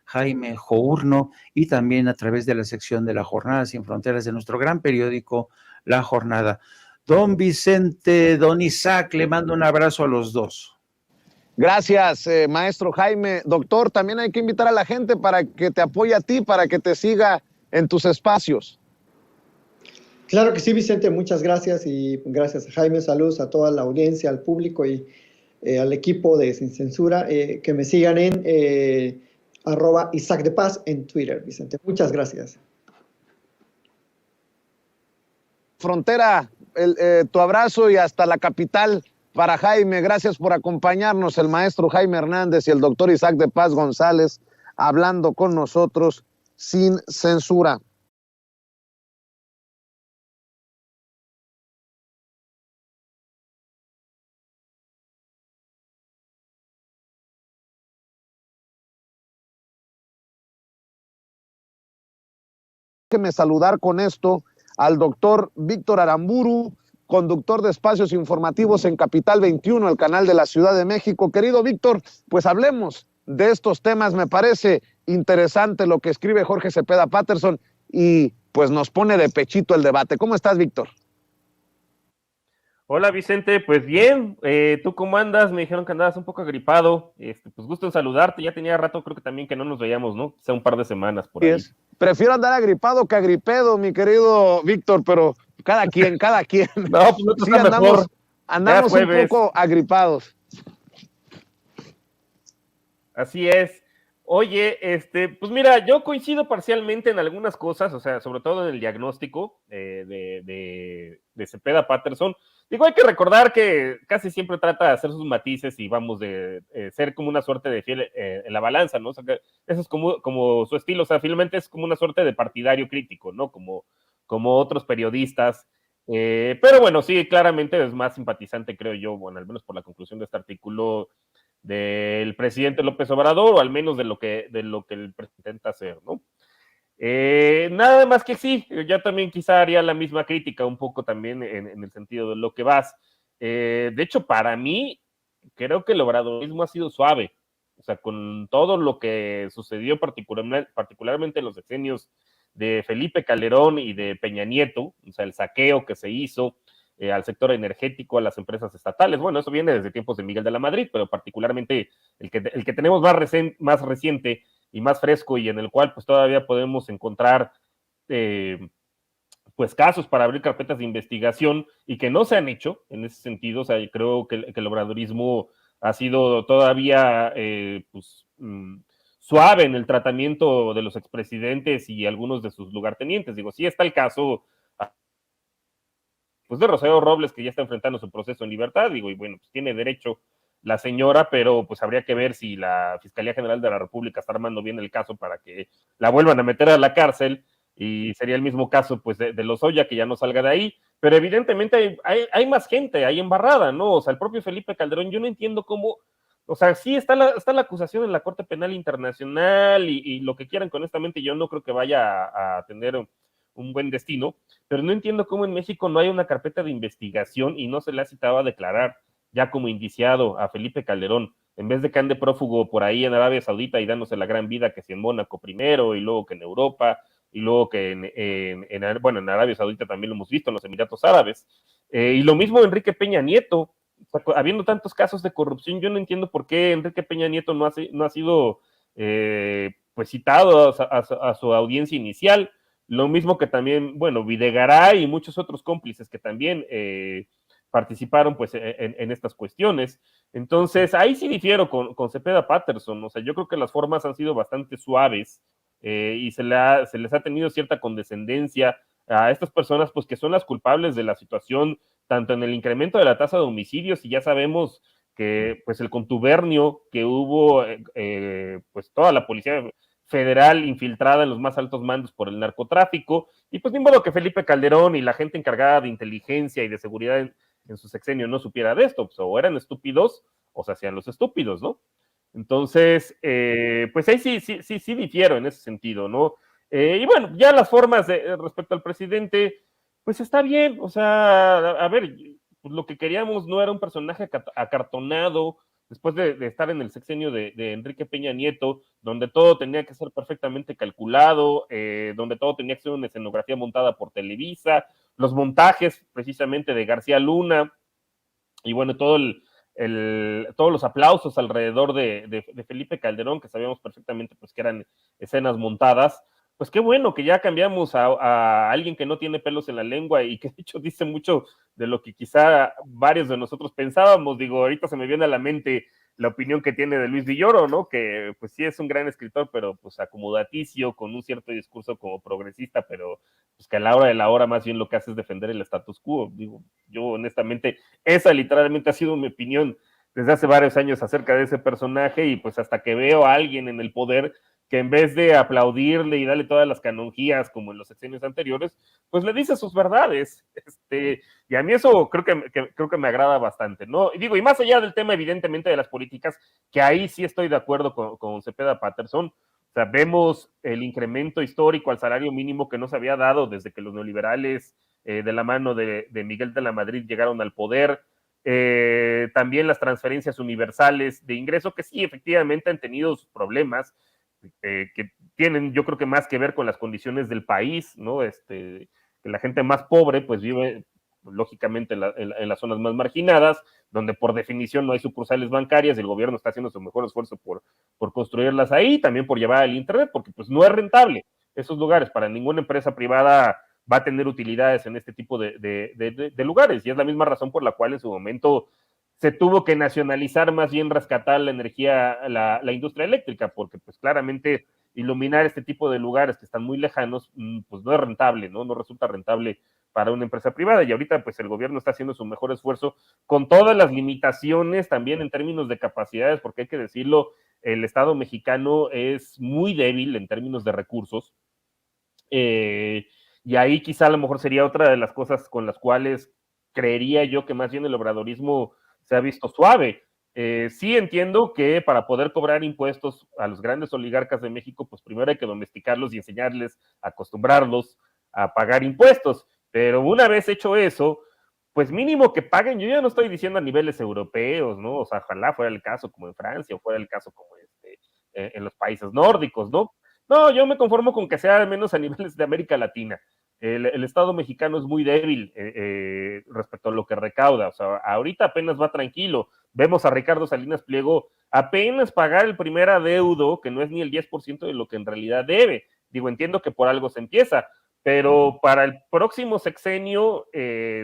@Jaime Journo, y también a través de la sección de La Jornada Sin Fronteras de nuestro gran periódico La Jornada. Don Vicente, don Isaac, le mando un abrazo a los dos. Gracias, maestro Jaime. Doctor, también hay que invitar a la gente para que te apoye a ti, para que te siga en tus espacios. Claro que sí, Vicente, muchas gracias y gracias a Jaime, saludos a toda la audiencia, al público y al equipo de Sin Censura, que me sigan en @Isaac de Paz en Twitter, Vicente. Muchas gracias. Frontera, tu abrazo y hasta la capital para Jaime. Gracias por acompañarnos, el maestro Jaime Hernández y el doctor Isaac de Paz González, hablando con nosotros sin censura. déjeme saludar con esto al doctor Víctor Aramburu, conductor de espacios informativos en Capital 21, el canal de la Ciudad de México. Querido Víctor, pues hablemos de estos temas. Me parece interesante lo que escribe Jorge Cepeda Patterson y pues nos pone de pechito el debate. ¿Cómo estás, Víctor? Hola Vicente, pues bien, ¿tú cómo andas? Me dijeron que andabas un poco agripado, pues gusto en saludarte, ya tenía rato creo que también que no nos veíamos, ¿no? Quizá un par de semanas por ahí. Prefiero andar agripado que agripedo, mi querido Víctor, pero cada quien. No, pues no te sí, andamos un poco agripados. Así es. Oye, pues mira, yo coincido parcialmente en algunas cosas, o sea, sobre todo en el diagnóstico de Cepeda Patterson. Digo, hay que recordar que casi siempre trata de hacer sus matices y vamos de ser como una suerte de fiel en la balanza, ¿no? O sea, que eso es como su estilo, o sea, finalmente es como una suerte de partidario crítico, ¿no? Como otros periodistas. Pero bueno, sí, claramente es más simpatizante, creo yo, bueno, al menos por la conclusión de este artículo, del presidente López Obrador, o al menos de lo que el presidente intenta hacer, ¿no? Nada más que sí, yo también quizá haría la misma crítica un poco también en el sentido de lo que vas. De hecho, para mí, creo que el obradorismo ha sido suave, o sea, con todo lo que sucedió particularmente en los sexenios de Felipe Calderón y de Peña Nieto, o sea, el saqueo que se hizo, al sector energético, a las empresas estatales. Bueno, eso viene desde tiempos de Miguel de la Madrid, pero particularmente el que tenemos más reciente y más fresco y en el cual pues todavía podemos encontrar pues casos para abrir carpetas de investigación y que no se han hecho en ese sentido. O sea, yo creo que el obradorismo ha sido todavía pues suave en el tratamiento de los expresidentes y algunos de sus lugartenientes. Digo, sí está el caso pues de Rosario Robles, que ya está enfrentando su proceso en libertad, digo, y bueno, pues tiene derecho la señora, pero pues habría que ver si la Fiscalía General de la República está armando bien el caso para que la vuelvan a meter a la cárcel, y sería el mismo caso pues de Lozoya, que ya no salga de ahí, pero evidentemente hay más gente ahí embarrada, ¿no? O sea, el propio Felipe Calderón, yo no entiendo cómo, o sea, sí está la acusación en la Corte Penal Internacional y lo que quieran, honestamente yo no creo que vaya a tener un buen destino, pero no entiendo cómo en México no hay una carpeta de investigación y no se le ha citado a declarar ya como indiciado a Felipe Calderón, en vez de que ande prófugo por ahí en Arabia Saudita y dándose la gran vida, que si en Mónaco primero y luego que en Europa y luego que en Arabia Saudita también lo hemos visto, en los Emiratos Árabes. Y lo mismo Enrique Peña Nieto, o sea, habiendo tantos casos de corrupción, yo no entiendo por qué Enrique Peña Nieto no ha sido pues citado a su audiencia inicial. Lo mismo que también, bueno, Videgaray y muchos otros cómplices que también participaron pues en estas cuestiones. Entonces, ahí sí difiero con Cepeda Patterson. O sea, yo creo que las formas han sido bastante suaves y se les ha tenido cierta condescendencia a estas personas pues que son las culpables de la situación, tanto en el incremento de la tasa de homicidios, y ya sabemos que pues el contubernio que hubo, pues toda la policía federal infiltrada en los más altos mandos por el narcotráfico, y pues ni modo que Felipe Calderón y la gente encargada de inteligencia y de seguridad en su sexenio no supiera de esto, pues o eran estúpidos o se hacían los estúpidos, ¿no? Entonces, pues ahí sí difiero en ese sentido, ¿no? Y bueno, ya las formas respecto al presidente, pues está bien, o sea, a ver, pues lo que queríamos no era un personaje acartonado, después de estar en el sexenio de Enrique Peña Nieto, donde todo tenía que ser perfectamente calculado, donde todo tenía que ser una escenografía montada por Televisa, los montajes precisamente de García Luna, y bueno, todos los aplausos alrededor de Felipe Calderón, que sabíamos perfectamente pues que eran escenas montadas. Pues qué bueno que ya cambiamos a alguien que no tiene pelos en la lengua y que de hecho dice mucho de lo que quizá varios de nosotros pensábamos. Digo, ahorita se me viene a la mente la opinión que tiene de Luis Villoro, ¿no? Que pues sí es un gran escritor, pero pues acomodaticio, con un cierto discurso como progresista, pero pues que a la hora de la hora más bien lo que hace es defender el status quo. Digo, yo honestamente, esa literalmente ha sido mi opinión desde hace varios años acerca de ese personaje, y pues hasta que veo a alguien en el poder que en vez de aplaudirle y darle todas las canonjías como en los sexenios anteriores, pues le dice sus verdades. Y a mí eso creo que me agrada bastante, ¿no? Y digo, y más allá del tema evidentemente de las políticas, que ahí sí estoy de acuerdo con Cepeda Patterson, sea, vemos el incremento histórico al salario mínimo que no se había dado desde que los neoliberales de la mano de Miguel de la Madrid llegaron al poder. También las transferencias universales de ingreso, que sí, efectivamente han tenido sus problemas, que tienen, yo creo que más que ver con las condiciones del país, ¿no? Que la gente más pobre, pues vive, lógicamente, en las zonas más marginadas, donde por definición no hay sucursales bancarias y el gobierno está haciendo su mejor esfuerzo por construirlas ahí, también por llevar el internet, porque pues no es rentable esos lugares. Para ninguna empresa privada va a tener utilidades en este tipo de lugares, y es la misma razón por la cual en su momento se tuvo que nacionalizar, más bien rescatar la energía, la industria eléctrica, porque pues claramente iluminar este tipo de lugares que están muy lejanos, pues no es rentable, ¿no? Resulta rentable para una empresa privada, y ahorita pues el gobierno está haciendo su mejor esfuerzo con todas las limitaciones también en términos de capacidades, porque hay que decirlo, el Estado mexicano es muy débil en términos de recursos, y ahí quizá a lo mejor sería otra de las cosas con las cuales creería yo que más bien el obradorismo se ha visto suave. Sí entiendo que para poder cobrar impuestos a los grandes oligarcas de México, pues primero hay que domesticarlos y enseñarles, acostumbrarlos a pagar impuestos, pero una vez hecho eso, pues mínimo que paguen. Yo ya no estoy diciendo a niveles europeos, ¿no? O sea, ojalá fuera el caso como en Francia o fuera el caso como en los países nórdicos, ¿no? No, yo me conformo con que sea al menos a niveles de América Latina. El Estado mexicano es muy débil respecto a lo que recauda. O sea, ahorita apenas va tranquilo. Vemos a Ricardo Salinas Pliego apenas pagar el primer adeudo, que no es ni el 10% de lo que en realidad debe. Digo, entiendo que por algo se empieza, pero para el próximo sexenio,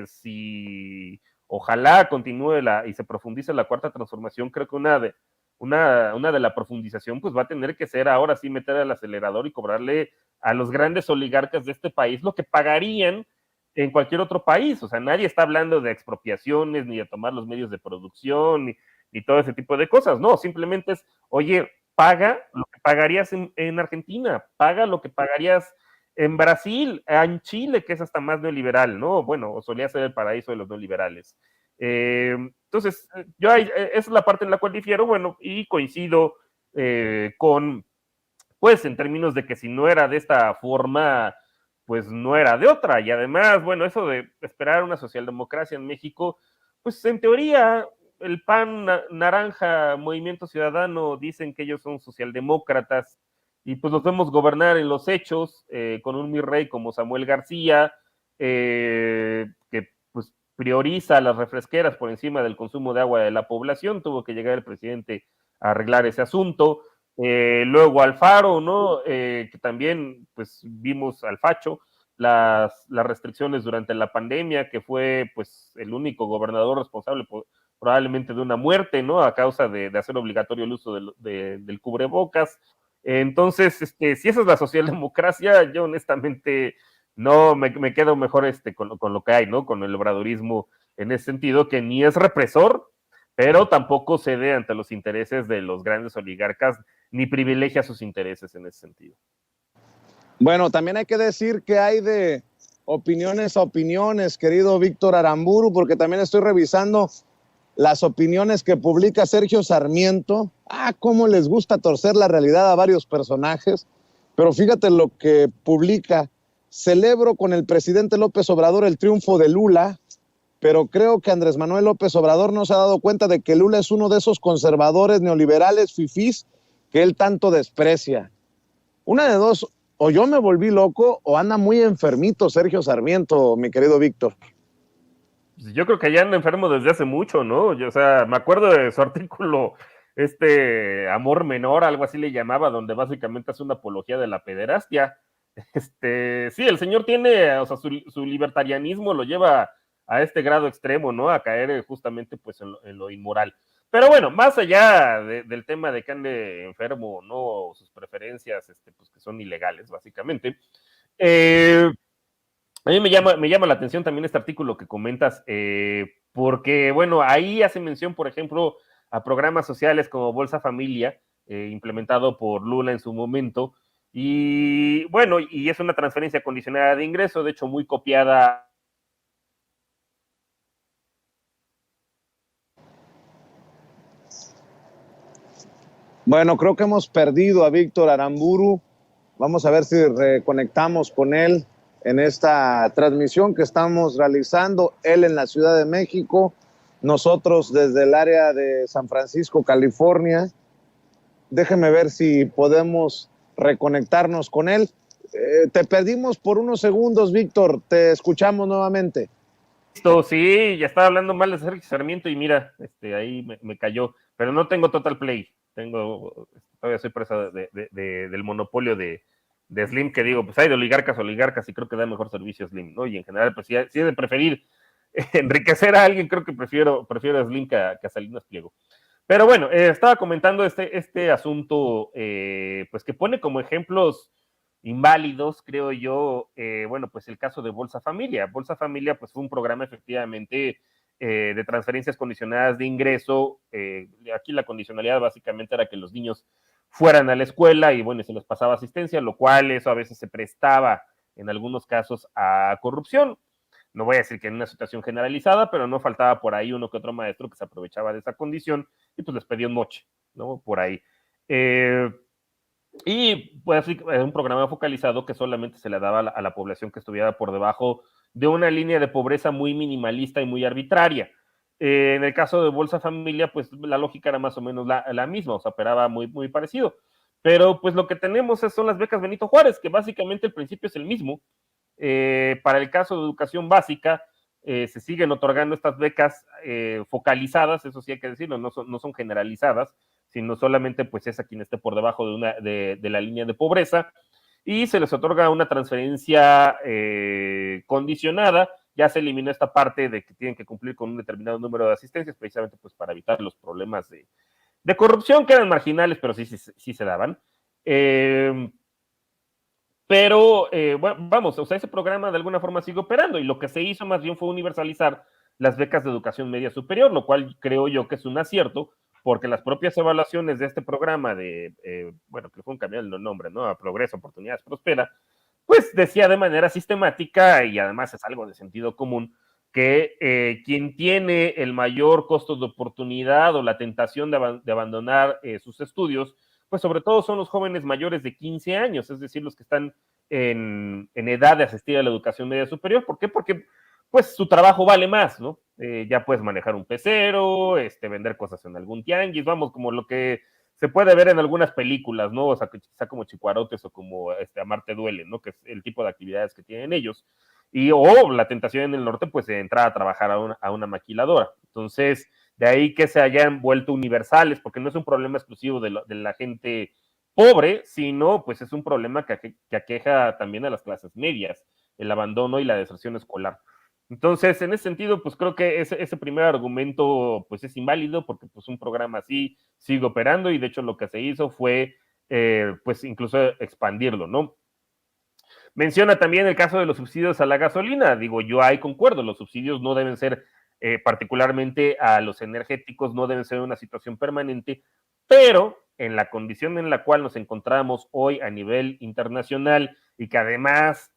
si ojalá continúe y se profundice la cuarta transformación, creo que una de la profundización pues va a tener que ser ahora sí meter al acelerador y cobrarle a los grandes oligarcas de este país lo que pagarían en cualquier otro país. O sea, nadie está hablando de expropiaciones, ni de tomar los medios de producción, ni todo ese tipo de cosas. No, simplemente es, oye, paga lo que pagarías en Argentina, paga lo que pagarías en Brasil, en Chile, que es hasta más neoliberal, ¿no? Bueno, solía ser el paraíso de los neoliberales. Entonces, esa es la parte en la cual difiero, bueno, y coincido con, pues, en términos de que si no era de esta forma, pues no era de otra. Y además, bueno, eso de esperar una socialdemocracia en México, pues en teoría, el PAN, Naranja, Movimiento Ciudadano, dicen que ellos son socialdemócratas, y pues los vemos gobernar en los hechos, con un mi rey como Samuel García, que pues prioriza las refresqueras por encima del consumo de agua de la población. Tuvo que llegar el presidente a arreglar ese asunto. Luego Alfaro, ¿no? Que también, pues, vimos al Facho, las restricciones durante la pandemia, que fue, pues, el único gobernador responsable probablemente de una muerte, ¿no? A causa de hacer obligatorio el uso del cubrebocas. Entonces, si esa es la socialdemocracia, yo honestamente no me quedo mejor con lo que hay, ¿no? Con el obradorismo en ese sentido, que ni es represor, pero tampoco cede ante los intereses de los grandes oligarcas, ni privilegia sus intereses en ese sentido. Bueno, también hay que decir que hay de opiniones a opiniones, querido Víctor Aramburu, porque también estoy revisando las opiniones que publica Sergio Sarmiento. Cómo les gusta torcer la realidad a varios personajes, pero fíjate lo que publica: celebro con el presidente López Obrador el triunfo de Lula, pero creo que Andrés Manuel López Obrador no se ha dado cuenta de que Lula es uno de esos conservadores neoliberales fifís que él tanto desprecia. Una de dos: o yo me volví loco o anda muy enfermito Sergio Sarmiento, mi querido Víctor. Yo creo que ya anda enfermo desde hace mucho, ¿no? O sea, me acuerdo de su artículo, Amor Menor, algo así le llamaba, donde básicamente hace una apología de la pederastia. Sí, el señor tiene, o sea, su libertarianismo lo lleva a este grado extremo, ¿no? A caer justamente pues en lo inmoral. Pero bueno, más allá del tema de que ande enfermo o no, sus preferencias, pues que son ilegales, básicamente. A mí me llama la atención también este artículo que comentas, porque, bueno, ahí hace mención, por ejemplo, a programas sociales como Bolsa Familia, implementado por Lula en su momento, y bueno, y es una transferencia condicionada de ingreso, de hecho muy copiada. Bueno, creo que hemos perdido a Víctor Aramburu. Vamos a ver si reconectamos con él en esta transmisión que estamos realizando, él en la Ciudad de México, nosotros desde el área de San Francisco, California. Déjeme ver si podemos reconectarnos con él. Te perdimos por unos segundos, Víctor, te escuchamos nuevamente. Listo, sí, ya estaba hablando mal de Sergio Sarmiento y mira, ahí me cayó, pero no tengo Total Play, todavía soy presa del monopolio de Slim, que digo, pues hay de oligarcas y creo que da mejor servicio Slim, ¿no? Y en general, pues si es de preferir enriquecer a alguien, creo que prefiero a Slim que a Salinas Pliego. Pero bueno, estaba comentando este asunto, pues que pone como ejemplos inválidos, creo yo, bueno, pues el caso de Bolsa Familia. Bolsa Familia, pues fue un programa efectivamente de transferencias condicionadas de ingreso. Aquí la condicionalidad básicamente era que los niños fueran a la escuela y bueno, se les pasaba asistencia, lo cual eso a veces se prestaba en algunos casos a corrupción. No voy a decir que en una situación generalizada, pero no faltaba por ahí uno que otro maestro que se aprovechaba de esa condición y pues les pedía un moche, ¿no? Por ahí. Y pues era un programa focalizado que solamente se le daba a la población que estuviera por debajo de una línea de pobreza muy minimalista y muy arbitraria. En el caso de Bolsa Familia, pues la lógica era más o menos la misma, o sea, operaba muy, muy parecido. Pero pues lo que tenemos son las becas Benito Juárez, que básicamente el principio es el mismo. Para el caso de educación básica, se siguen otorgando estas becas focalizadas, eso sí hay que decirlo, no son generalizadas, sino solamente pues es a quien esté por debajo de la línea de pobreza, y se les otorga una transferencia condicionada. Ya se eliminó esta parte de que tienen que cumplir con un determinado número de asistencias, precisamente pues para evitar los problemas de corrupción, que eran marginales, pero sí se daban. Pero, bueno, vamos, o sea, ese programa de alguna forma sigue operando y lo que se hizo más bien fue universalizar las becas de educación media superior, lo cual creo yo que es un acierto, porque las propias evaluaciones de este programa bueno, que fue un cambio el nombre, ¿no? A Progreso, Oportunidades, Prospera, pues decía de manera sistemática, y además es algo de sentido común, que quien tiene el mayor costo de oportunidad o la tentación de abandonar sus estudios, pues sobre todo son los jóvenes mayores de 15 años, es decir, los que están en edad de asistir a la educación media superior. ¿Por qué? Porque pues su trabajo vale más, ¿no? Ya puedes manejar un pecero, vender cosas en algún tianguis, vamos, como lo que se puede ver en algunas películas, ¿no? O sea, quizá como Chicuarotes o como Amarte Duele, ¿no? Que es el tipo de actividades que tienen ellos. O la tentación en el norte, pues, de entrar a trabajar a una maquiladora. Entonces, de ahí que se hayan vuelto universales, porque no es un problema exclusivo de la gente pobre, sino pues es un problema que aqueja también a las clases medias, el abandono y la deserción escolar. Entonces, en ese sentido, pues creo que ese primer argumento pues es inválido, porque pues un programa así sigue operando, y de hecho lo que se hizo fue pues incluso expandirlo, ¿no? Menciona también el caso de los subsidios a la gasolina. Digo, yo ahí concuerdo, los subsidios no deben ser, particularmente a los energéticos, no deben ser una situación permanente, pero en la condición en la cual nos encontramos hoy a nivel internacional y que además,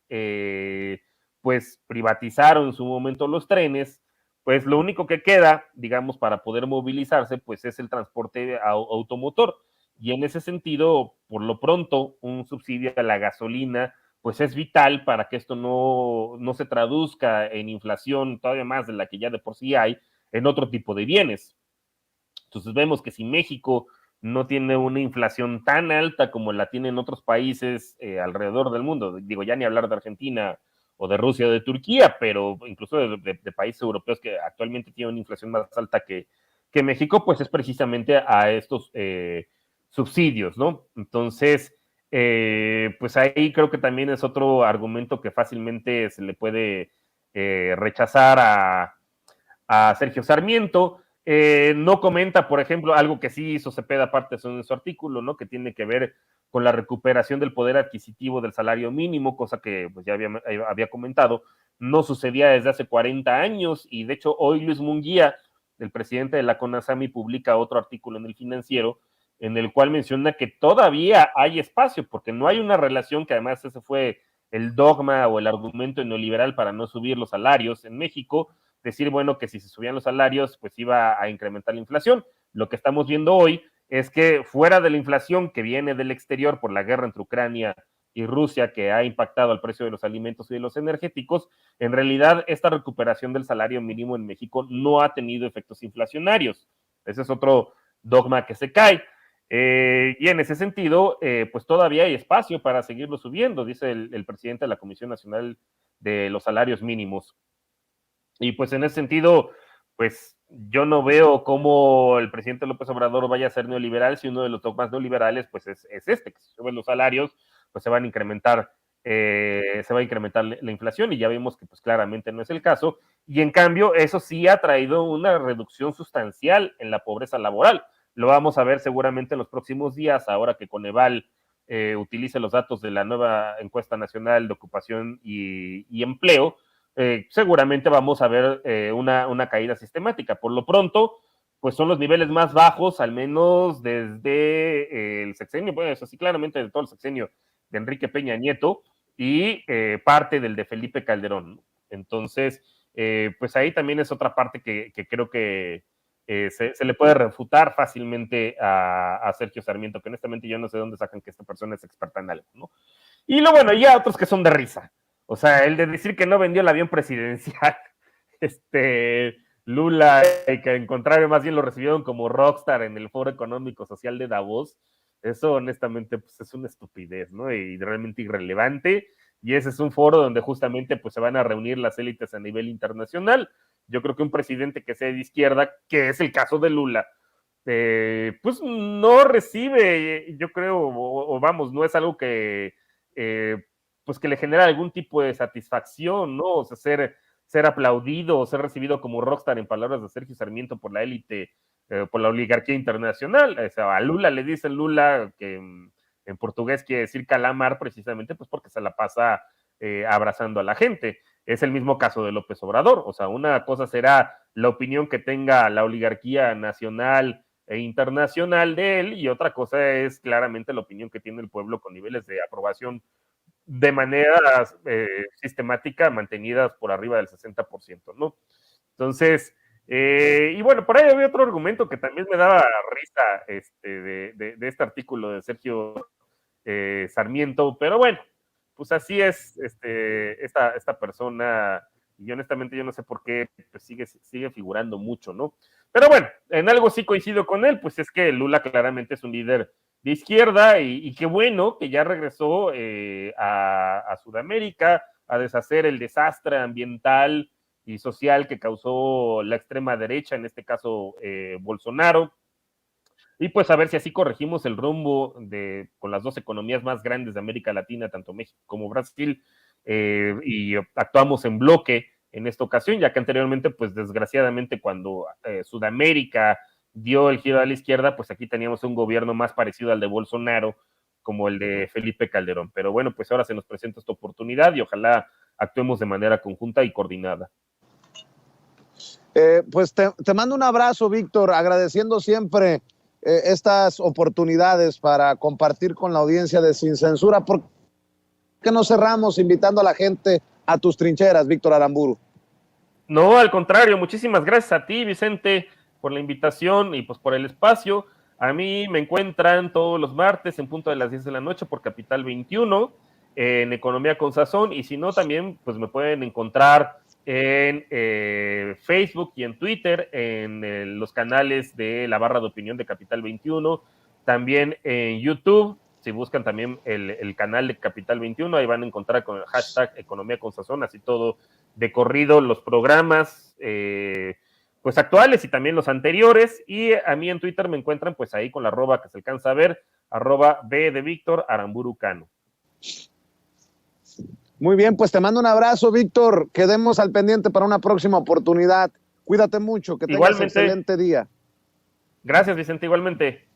pues privatizaron en su momento los trenes, pues lo único que queda, digamos, para poder movilizarse, pues es el transporte automotor. Y en ese sentido, por lo pronto, un subsidio a la gasolina, pues es vital para que esto no se traduzca en inflación todavía más de la que ya de por sí hay en otro tipo de bienes. Entonces vemos que si México no tiene una inflación tan alta como la tienen otros países alrededor del mundo, digo, ya ni hablar de Argentina o de Rusia o de Turquía, pero incluso de países europeos que actualmente tienen una inflación más alta que México, pues es precisamente a estos subsidios, ¿no? Entonces, pues ahí creo que también es otro argumento que fácilmente se le puede rechazar a Sergio Sarmiento. No comenta, por ejemplo, algo que sí hizo Cepeda aparte en su artículo, ¿no? Que tiene que ver con la recuperación del poder adquisitivo del salario mínimo, cosa que pues ya había comentado, no sucedía desde hace 40 años, y de hecho hoy Luis Munguía, el presidente de la CONASAMI, publica otro artículo en El Financiero, en el cual menciona que todavía hay espacio, porque no hay una relación, que además ese fue el dogma o el argumento neoliberal para no subir los salarios en México, decir, bueno, que si se subían los salarios, pues iba a incrementar la inflación. Lo que estamos viendo hoy es que fuera de la inflación que viene del exterior por la guerra entre Ucrania y Rusia, que ha impactado al precio de los alimentos y de los energéticos, en realidad esta recuperación del salario mínimo en México no ha tenido efectos inflacionarios. Ese es otro dogma que se cae. Y en ese sentido, pues todavía hay espacio para seguirlo subiendo, dice el presidente de la Comisión Nacional de los Salarios Mínimos. Y pues en ese sentido, pues yo no veo cómo el presidente López Obrador vaya a ser neoliberal si uno de los dogmas neoliberales pues es este, que si suben los salarios, pues se va a incrementar la inflación, y ya vimos que pues claramente no es el caso, y en cambio eso sí ha traído una reducción sustancial en la pobreza laboral. Lo vamos a ver seguramente en los próximos días, ahora que Coneval utilice los datos de la nueva encuesta nacional de ocupación y empleo. Seguramente vamos a ver una caída sistemática. Por lo pronto, pues son los niveles más bajos, al menos desde el sexenio, pues así claramente de todo el sexenio de Enrique Peña Nieto y parte del de Felipe Calderón, ¿no? Entonces, pues ahí también es otra parte que creo que se le puede refutar fácilmente a Sergio Sarmiento, que honestamente yo no sé dónde sacan que esta persona es experta en algo, ¿no? Y luego, bueno, ya otros que son de risa. O sea, el de decir que no vendió el avión presidencial, Lula, y que en contrario más bien lo recibieron como rockstar en el Foro Económico Social de Davos, eso honestamente pues es una estupidez, ¿no? Y realmente irrelevante, y ese es un foro donde justamente pues se van a reunir las élites a nivel internacional. Yo creo que un presidente que sea de izquierda, que es el caso de Lula, pues no recibe, yo creo, o vamos, no es algo que pues que le genera algún tipo de satisfacción, ¿no? O sea, ser aplaudido o ser recibido como rockstar, en palabras de Sergio Sarmiento, por la élite, por la oligarquía internacional. O sea, a Lula le dicen Lula, que en portugués quiere decir calamar, precisamente pues porque se la pasa abrazando a la gente. Es el mismo caso de López Obrador. O sea, una cosa será la opinión que tenga la oligarquía nacional e internacional de él, y otra cosa es claramente la opinión que tiene el pueblo con niveles de aprobación de manera sistemática mantenidas por arriba del 60%, ¿no? Entonces, y bueno, por ahí había otro argumento que también me daba risa de este artículo de Sergio Sarmiento, pero bueno, pues así es esta persona, y honestamente yo no sé por qué pues sigue figurando mucho, ¿no? Pero bueno, en algo sí coincido con él, pues es que Lula claramente es un líder de izquierda, y qué bueno que ya regresó a Sudamérica a deshacer el desastre ambiental y social que causó la extrema derecha, en este caso Bolsonaro, y pues a ver si así corregimos el rumbo con las dos economías más grandes de América Latina, tanto México como Brasil, y actuamos en bloque en esta ocasión, ya que anteriormente, pues desgraciadamente, cuando Sudamérica dio el giro a la izquierda, pues aquí teníamos un gobierno más parecido al de Bolsonaro, como el de Felipe Calderón. Pero bueno, pues ahora se nos presenta esta oportunidad y ojalá actuemos de manera conjunta y coordinada. Pues te mando un abrazo, Víctor, agradeciendo siempre estas oportunidades para compartir con la audiencia de Sin Censura. ¿Por qué no cerramos invitando a la gente a tus trincheras, Víctor Aramburu? No, al contrario, muchísimas gracias a ti, Vicente, por la invitación y pues por el espacio. A mí me encuentran todos los martes en punto de las 10 de la noche por Capital 21 en Economía con Sazón, y si no también pues me pueden encontrar en Facebook y en Twitter en los canales de la barra de opinión de Capital 21, también en YouTube. Si buscan también el canal de Capital 21, ahí van a encontrar con el hashtag Economía con Sazón, así todo de corrido, los programas pues actuales y también los anteriores. Y a mí en Twitter me encuentran pues ahí con la arroba que se alcanza a ver, @B de Víctor Aramburu Cano. Muy bien, pues te mando un abrazo, Víctor. Quedemos al pendiente para una próxima oportunidad. Cuídate mucho, que tengas un excelente día. Gracias, Vicente, igualmente.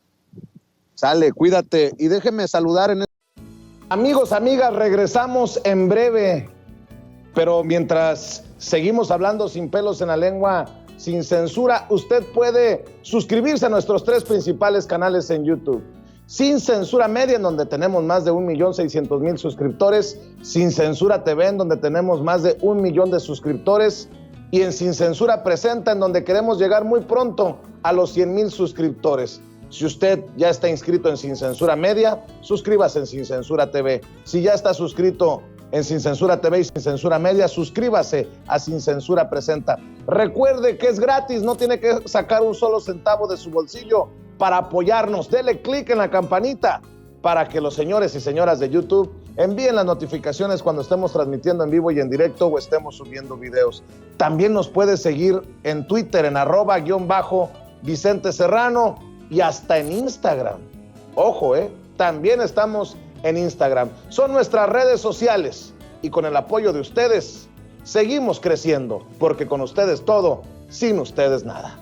Sale, cuídate. Y déjenme saludar Amigos, amigas, regresamos en breve. Pero mientras seguimos hablando sin pelos en la lengua, sin censura, usted puede suscribirse a nuestros 3 principales canales en YouTube. Sin Censura Media, en donde tenemos más de 1,600,000 suscriptores. Sin Censura TV, en donde tenemos más de 1 millón de suscriptores. Y en Sin Censura Presenta, en donde queremos llegar muy pronto a los 100,000 suscriptores. Si usted ya está inscrito en Sin Censura Media, suscríbase en Sin Censura TV. Si ya está suscrito en Sin Censura TV y Sin Censura Media, suscríbase a Sin Censura Presenta. Recuerde que es gratis, no tiene que sacar un solo centavo de su bolsillo para apoyarnos. Dele clic en la campanita para que los señores y señoras de YouTube envíen las notificaciones cuando estemos transmitiendo en vivo y en directo o estemos subiendo videos. También nos puede seguir en Twitter en @Vicente Serrano y hasta en Instagram. Ojo, también estamos en Instagram. Son nuestras redes sociales y con el apoyo de ustedes seguimos creciendo, porque con ustedes todo, sin ustedes nada.